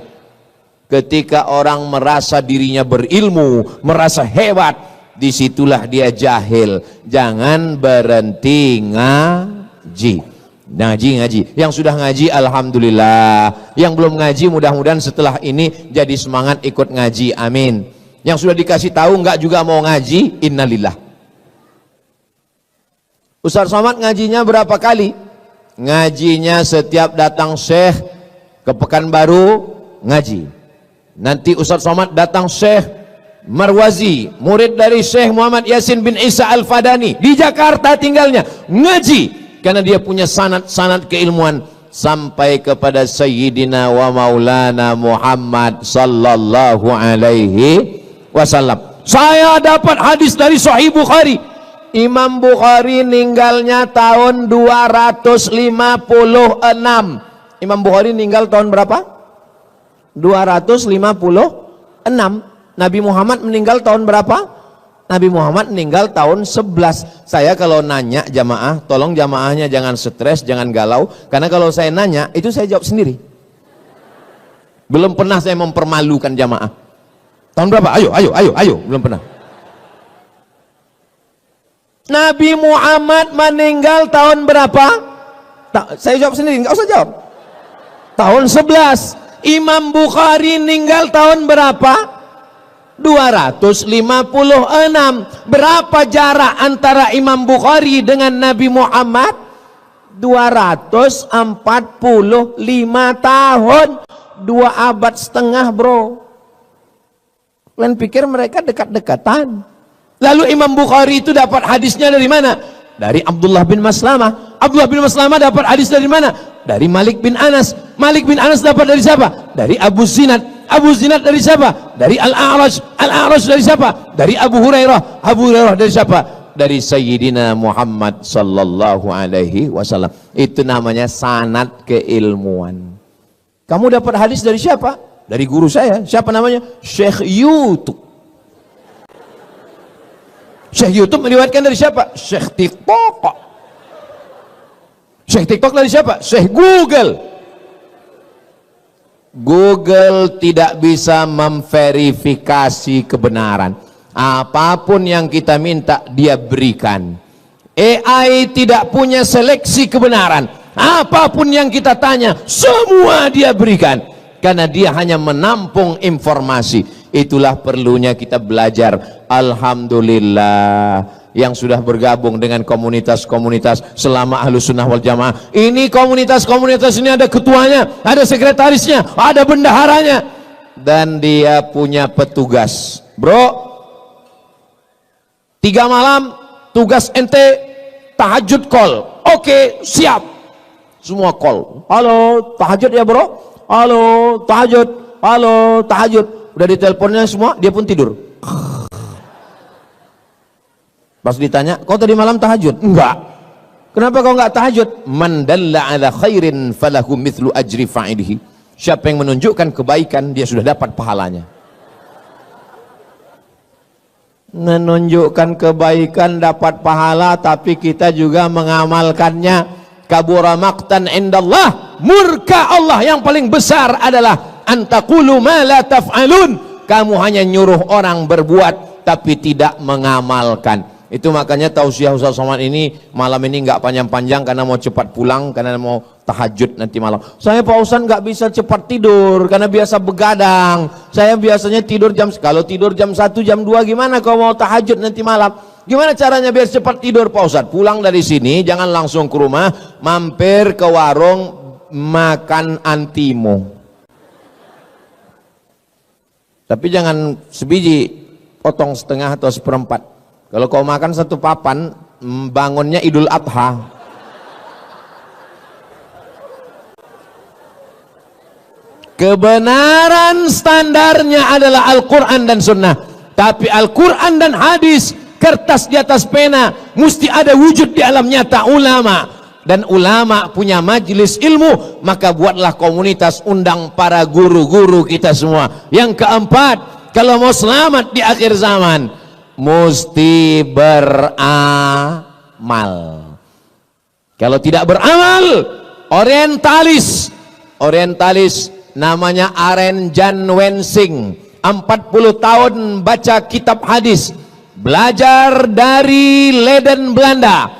S2: Ketika orang merasa dirinya berilmu, merasa hebat, disitulah dia jahil. Jangan berhenti ngaji. Ngaji. Yang sudah ngaji alhamdulillah. Yang belum ngaji mudah-mudahan setelah ini jadi semangat ikut ngaji. Amin. Yang sudah dikasih tahu enggak juga mau ngaji, innalillah. Ustaz Somad ngajinya berapa kali? Ngajinya setiap datang Syekh ke Pekanbaru ngaji. Nanti Ustaz Somad datang Syekh Marwazi, murid dari Syekh Muhammad Yasin bin Isa Al-Fadani, di Jakarta tinggalnya, ngaji. Karena dia punya sanad keilmuan sampai kepada Sayyidina wa Maulana Muhammad sallallahu alaihi wasallam. Saya dapat hadis dari Sahih Bukhari. Imam Bukhari meninggalnya tahun 256. Imam Bukhari meninggal tahun berapa? 256. Nabi Muhammad meninggal tahun berapa? Nabi Muhammad meninggal tahun 11. Saya kalau nanya jamaah, tolong jamaahnya jangan stres, jangan galau. Karena kalau saya nanya, itu saya jawab sendiri. Belum pernah saya mempermalukan jamaah. Tahun berapa? Ayo. Belum pernah. Nabi Muhammad meninggal tahun berapa? Saya jawab sendiri, nggak usah jawab. Tahun 11. Imam Bukhari meninggal tahun berapa? 256. Berapa jarak antara Imam Bukhari dengan Nabi Muhammad? 245 tahun. 2 abad setengah, bro. Kalian pikir mereka dekat-dekatan? Lalu Imam Bukhari itu dapat hadisnya dari mana? Dari Abdullah bin Maslamah. Abdullah bin Maslamah dapat hadis dari mana? Dari Malik bin Anas. Malik bin Anas dapat dari siapa? Dari Abu Zinad. Abu Zinad dari siapa? Dari Al-A'raj. Al-A'raj dari siapa? Dari Abu Hurairah. Abu Hurairah dari siapa? Dari Sayyidina Muhammad sallallahu alaihi wasallam. Itu namanya sanad keilmuan. Kamu dapat hadis dari siapa? Dari guru saya. Siapa namanya? Syekh YouTube. Syekh YouTube meriwayatkan dari siapa? Syekh TikTok. Syekh TikTok dari siapa? Syekh Google. Google tidak bisa memverifikasi kebenaran. Apapun yang kita minta dia berikan. AI tidak punya seleksi kebenaran. Apapun yang kita tanya semua dia berikan. Karena dia hanya menampung informasi. Itulah perlunya kita belajar. Alhamdulillah yang sudah bergabung dengan komunitas-komunitas selama Ahlus Sunnah wal Jamaah. Ini komunitas-komunitas ini ada ketuanya, ada sekretarisnya, ada bendaharanya, dan dia punya petugas. Bro, 3 malam tugas ente tahajud call. Oke, siap. Semua call. Halo, tahajud ya bro? Halo, tahajud. Halo, tahajud. Udah diteleponnya semua, dia pun tidur. Pas ditanya, kau tadi malam tahajud? Enggak. Kenapa kau enggak tahajud? Man dalla ala khairin falahu mithlu ajri fa'ilihi. Siapa yang menunjukkan kebaikan, dia sudah dapat pahalanya. Menunjukkan kebaikan dapat pahala, tapi kita juga mengamalkannya. Kabura maqtan indallah. Murka Allah yang paling besar adalah antaqulu ma la taf'alun. Kamu hanya nyuruh orang berbuat tapi tidak mengamalkan. Itu makanya tausiah Ustaz Somad ini malam ini nggak panjang-panjang karena mau cepat pulang, karena mau tahajud nanti malam. Saya Pak Ustaz nggak bisa cepat tidur karena biasa begadang. Saya biasanya tidur kalau tidur jam 1 jam 2 gimana kalau mau tahajud nanti malam? Gimana caranya biar cepat tidur Pak Ustaz? Pulang dari sini jangan langsung ke rumah, mampir ke warung makan antimo. Tapi jangan sebiji, potong setengah atau seperempat. Kalau kau makan 1 papan, bangunnya Idul Adha. Kebenaran standarnya adalah Al-Quran dan Sunnah. Tapi Al-Quran dan hadis, kertas di atas pena, mesti ada wujud di alam nyata ulama. Dan ulama punya majelis ilmu, maka buatlah komunitas, undang para guru-guru kita semua. Yang keempat, kalau mau selamat di akhir zaman, mesti beramal. Kalau tidak beramal, orientalis. Orientalis namanya Aren Jan Wensing, 40 tahun baca kitab hadis, belajar dari Leiden Belanda,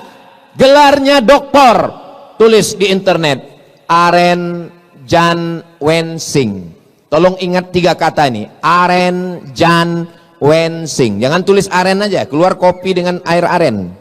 S2: gelarnya doktor, tulis di internet Aren Jan Wensing. Tolong ingat 3 kata ini, Aren Jan Wensing. Jangan tulis aren aja, keluar kopi dengan air aren.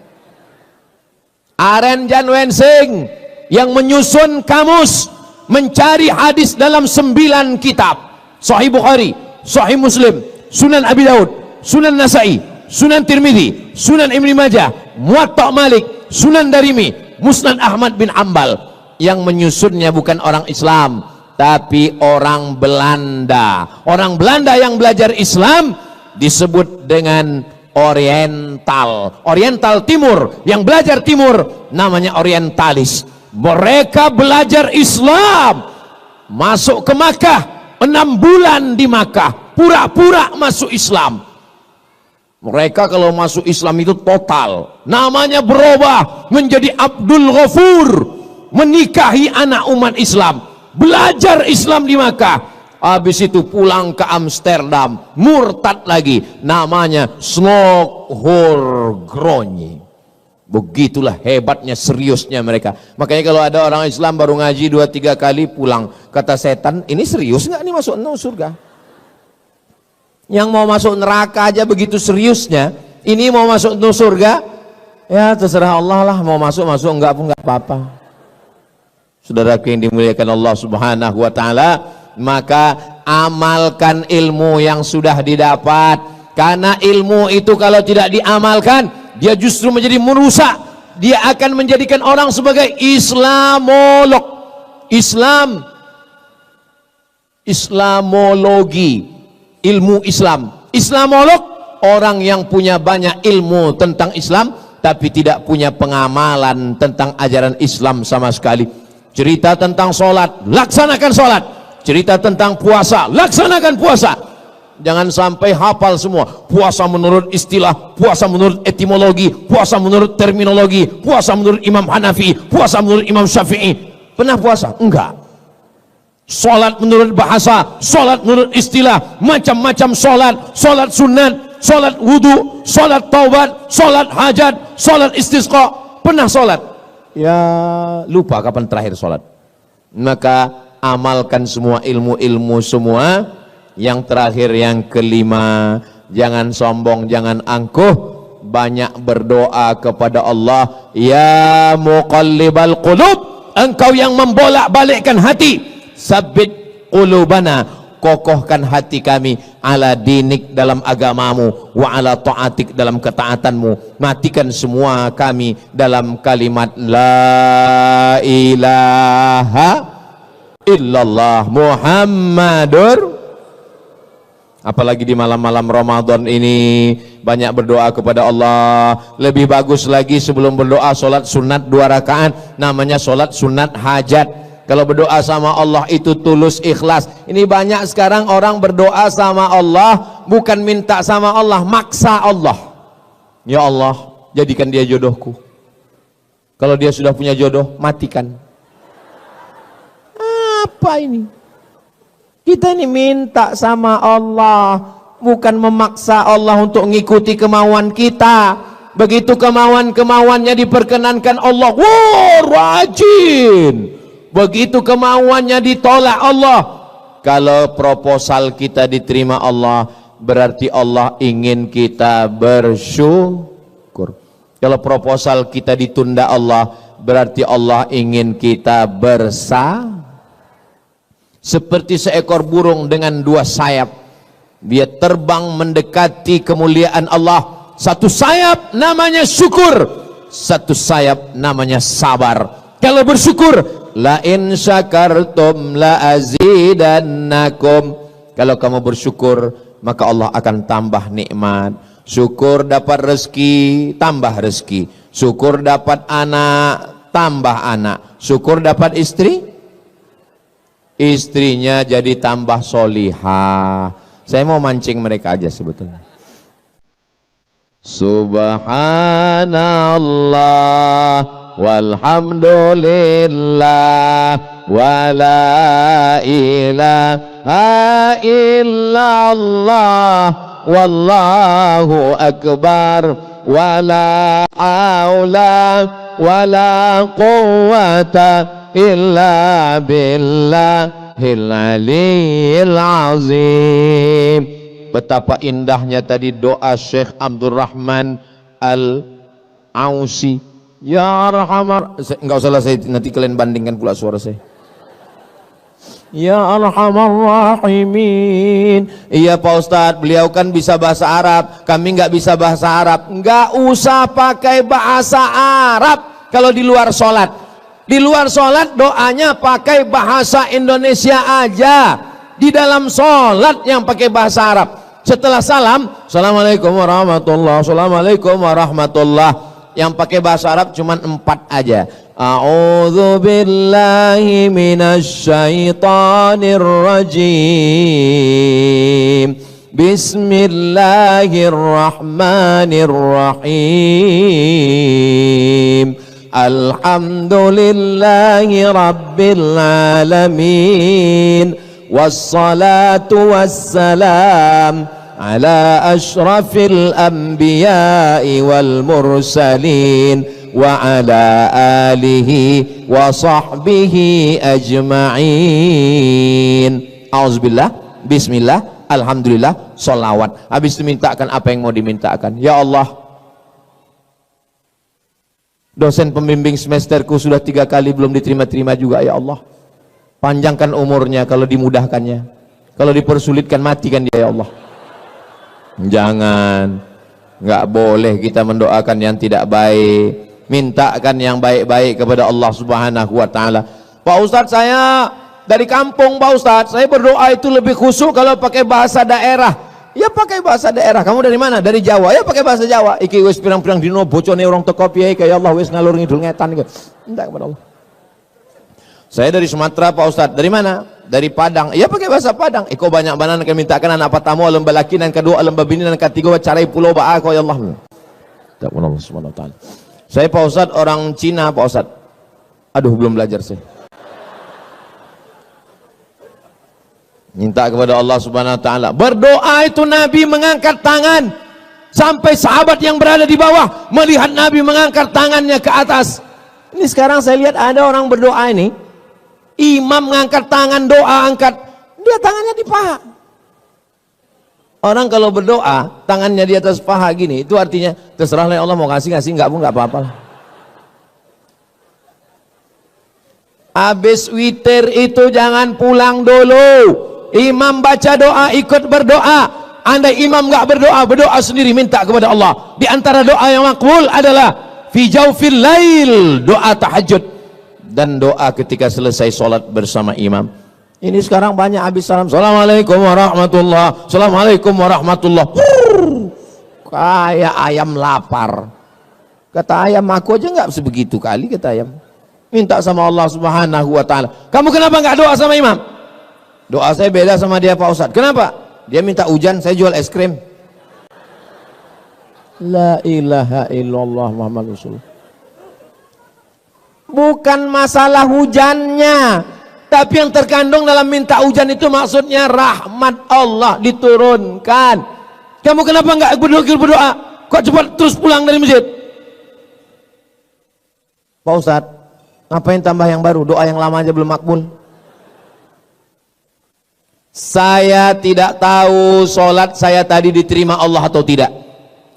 S2: Aren Jan Wensing yang menyusun kamus mencari hadis dalam 9 kitab, Sahih Bukhari, Sahih Muslim, Sunan Abi Daud, Sunan Nasai, Sunan Tirmidzi, Sunan Ibnu Majah, Muwatta Malik, Sunan Darimi, Musnad Ahmad bin Ambal. Yang menyusunnya bukan orang Islam, tapi orang Belanda. Orang Belanda yang belajar Islam disebut dengan Oriental. Oriental Timur, yang belajar Timur namanya orientalis. Mereka belajar Islam, masuk ke Makkah, 6 bulan di Makkah, pura-pura masuk Islam. Mereka kalau masuk Islam itu total, namanya berubah menjadi Abdul Ghafur, menikahi anak umat Islam, belajar Islam di Makkah. Habis itu pulang ke Amsterdam, murtad lagi, namanya Snokhorgronje. Begitulah hebatnya, seriusnya mereka. Makanya kalau ada orang Islam baru ngaji 2-3 kali pulang, kata setan, ini serius nggak nih masuk surga? Yang mau masuk neraka aja begitu seriusnya, ini mau masuk surga, ya terserah Allah lah, mau masuk enggak pun enggak apa-apa. Saudara yang dimuliakan Allah Subhanahu wa taala, maka amalkan ilmu yang sudah didapat, karena ilmu itu kalau tidak diamalkan dia justru menjadi merusak. Dia akan menjadikan orang sebagai Islamolog, Islamologi, ilmu Islam. Islamolog, orang yang punya banyak ilmu tentang Islam tapi tidak punya pengamalan tentang ajaran Islam sama sekali. Cerita tentang sholat, laksanakan sholat. Cerita tentang puasa, laksanakan puasa. Jangan sampai hafal semua. Puasa menurut istilah, puasa menurut etimologi, puasa menurut terminologi, puasa menurut Imam Hanafi, puasa menurut Imam Syafi'i. Pernah puasa? Enggak. Sholat menurut bahasa, sholat menurut istilah, macam-macam sholat, sholat sunat, sholat wudu, sholat taubat, sholat hajat, sholat istisqa. Pernah sholat? Ya lupa kapan terakhir sholat. Maka amalkan semua ilmu-ilmu semua. Yang terakhir, yang kelima, jangan sombong, jangan angkuh, banyak berdoa kepada Allah. Ya muqallibal qulub, engkau yang membolak-balikkan hati, sabbit qulubana, kokohkan hati kami, ala dinik, dalam agamamu, wa ala ta'atik, dalam ketaatanmu. Matikan semua kami dalam kalimat la ilaha illallah Muhammadur. Apalagi di malam-malam Ramadan ini banyak berdoa kepada Allah. Lebih bagus lagi sebelum berdoa sholat sunat 2 rakaat, namanya sholat sunat hajat. Kalau berdoa sama Allah itu tulus, ikhlas. Ini banyak sekarang orang berdoa sama Allah bukan minta sama Allah, maksa Allah. Ya Allah, jadikan dia jodohku. Kalau dia sudah punya jodoh, matikan. Apa ini? Kita ini minta sama Allah, bukan memaksa Allah untuk mengikuti kemauan kita. Begitu kemauan-kemauannya diperkenankan Allah, wah rajin. Begitu kemauannya ditolak Allah. Kalau proposal kita diterima Allah, berarti Allah ingin kita bersyukur. Kalau proposal kita ditunda Allah, berarti Allah ingin kita bersabar. Seperti seekor burung dengan 2 sayap, dia terbang mendekati kemuliaan Allah. Satu sayap namanya syukur, satu sayap namanya sabar. Kalau bersyukur, la in syakartum la azidannakum. Kalau kamu bersyukur, maka Allah akan tambah nikmat. Syukur dapat rezeki, tambah rezeki. Syukur dapat anak, tambah anak. Syukur dapat istri, istrinya jadi tambah solihah. Saya mau mancing mereka aja sebetulnya. Subhanallah walhamdulillah wa la ilaha illallah wallahu akbar wa la haula wa la quwwata illa billahil aliyyil azim. Betapa indahnya tadi doa Syekh Abdurrahman Al-Ausi. Ya Arhamar, enggak usah lah, saya nanti kalian bandingkan pula suara saya. Ya Arhamar Rahimin. Iya Pak Ustadz, beliau kan bisa bahasa Arab, kami nggak bisa bahasa Arab. Nggak usah pakai bahasa Arab kalau di luar sholat. Di luar sholat doanya pakai bahasa Indonesia aja. Di dalam sholat yang pakai bahasa Arab. Setelah salam, Assalamualaikum warahmatullah, Assalamualaikum warahmatullah. Yang pakai bahasa Arab cuma 4 aja. A'udzu billahi minasyaitonir rajim. Bismillahirrahmanirrahim. Alhamdulillahi rabbil alamin. Wassalatu wassalam ala ashrafil anbiya'i wal mursalin wa ala alihi wa sahbihi ajma'in. Auzubillah, bismillah, alhamdulillah, sholawat. Habis dimintakan apa yang mau dimintakan. Ya Allah, dosen pembimbing semesterku sudah 3 kali belum diterima-terima juga. Ya Allah, panjangkan umurnya kalau dimudahkannya, kalau dipersulitkan matikan dia. Ya Allah, jangan, nggak boleh kita mendoakan yang tidak baik. Mintakan yang baik-baik kepada Allah Subhanahu wa ta'ala. Pak Ustadz, saya dari kampung Pak Ustadz, saya berdoa itu lebih khusyuk kalau pakai bahasa daerah. Ya pakai bahasa daerah. Kamu dari mana? Dari Jawa. Ya pakai bahasa Jawa. Iki wis pirang-pirang dino bocone orang teko piye kaya Allah wis ngalur ngidul ngetan iki. Minta kepada Allah. Saya dari Sumatera Pak Ustadz. Dari mana? Dari Padang. Ya pakai bahasa Padang. Iko banyak banan kami mintakan anak pertama alam balaki dan kedua alam babini dan ketiga carai pulau ba'a kaya Allah. Tak Allah Subhanahu wa ta'ala. Saya Pak Ustadz orang Cina Pak Ustadz. Aduh belum belajar saya. Minta kepada Allah Subhanahu wa ta'ala. Berdoa itu Nabi mengangkat tangan sampai sahabat yang berada di bawah melihat Nabi mengangkat tangannya ke atas. Ini sekarang saya lihat ada orang berdoa ini, imam mengangkat tangan doa, angkat, dia tangannya di paha. Orang kalau berdoa tangannya di atas paha gini, itu artinya terserahlah Allah mau kasih enggak pun enggak apa-apa. Habis witir itu jangan pulang dulu. Imam baca doa ikut berdoa. Andai imam enggak berdoa, berdoa sendiri minta kepada Allah. Di antara doa yang makbul adalah fi jaufil lail, doa tahajud dan doa ketika selesai sholat bersama imam. Ini sekarang banyak habis salam, Assalamualaikum warahmatullah, Assalamualaikum warahmatullah. Kayak ayam lapar. Kata ayam, aku aja nggak sebegitu kali, kata ayam. Minta sama Allah Subhanahu wa ta'ala. Kamu kenapa nggak doa sama imam? Doa saya beda sama dia Pak Ustadz. Kenapa? Dia minta hujan, saya jual es krim. La ilaha illallah Muhammad Rasulullah. Bukan masalah hujannya, tapi yang terkandung dalam minta hujan itu maksudnya rahmat Allah diturunkan. Kamu kenapa enggak berdoa? Kok cepat terus pulang dari masjid? Pak Ustadz, ngapain tambah yang baru? Doa yang lama aja belum makbul. Saya tidak tahu sholat saya tadi diterima Allah atau tidak.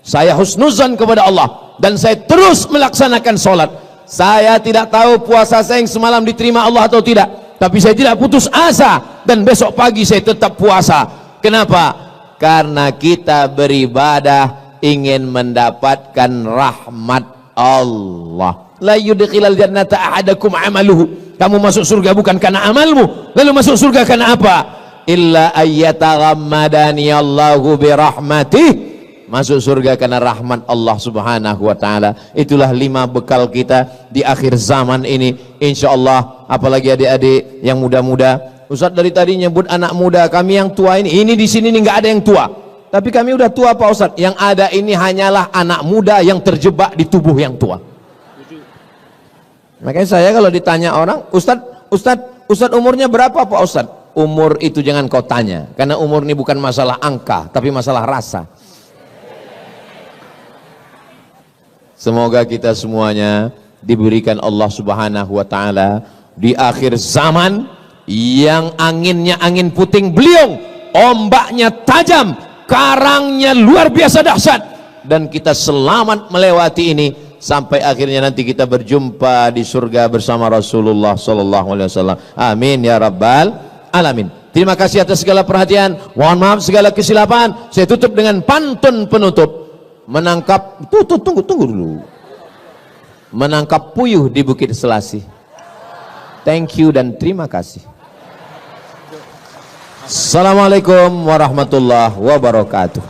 S2: Saya husnuzan kepada Allah dan saya terus melaksanakan sholat. Saya tidak tahu puasa saya yang semalam diterima Allah atau tidak, tapi saya tidak putus asa dan besok pagi saya tetap puasa. Kenapa? Karena kita beribadah ingin mendapatkan rahmat Allah. La yudkhilal jannata ahadakum amaluhu. Kamu masuk surga bukan karena amalmu. Lalu masuk surga karena apa? Illa ayyataghammadani Allahu birahmatih. Masuk surga karena rahmat Allah Subhanahu wa ta'ala. Itulah 5 bekal kita di akhir zaman ini, insya Allah. Apalagi adik-adik yang muda-muda. Ustadz dari tadi nyebut anak muda, kami yang tua ini di sini nggak ada yang tua, tapi kami udah tua Pak Ustadz. Yang ada ini hanyalah anak muda yang terjebak di tubuh yang tua. Makanya saya kalau ditanya orang, Ustadz umurnya berapa Pak Ustadz? Umur itu jangan kau tanya, karena umur ini bukan masalah angka, tapi masalah rasa. Semoga kita semuanya diberikan Allah Subhanahu wa Ta'ala di akhir zaman yang anginnya angin puting beliung, ombaknya tajam, karangnya luar biasa dahsyat, dan kita selamat melewati ini sampai akhirnya nanti kita berjumpa di surga bersama Rasulullah sallallahu alaihi wasallam. Amin ya rabbal alamin. Terima kasih atas segala perhatian. Mohon maaf segala kesilapan. Saya tutup dengan pantun penutup. Tunggu dulu. Menangkap puyuh di Bukit Selasih. Thank you dan terima kasih. Assalamualaikum warahmatullahi wabarakatuh.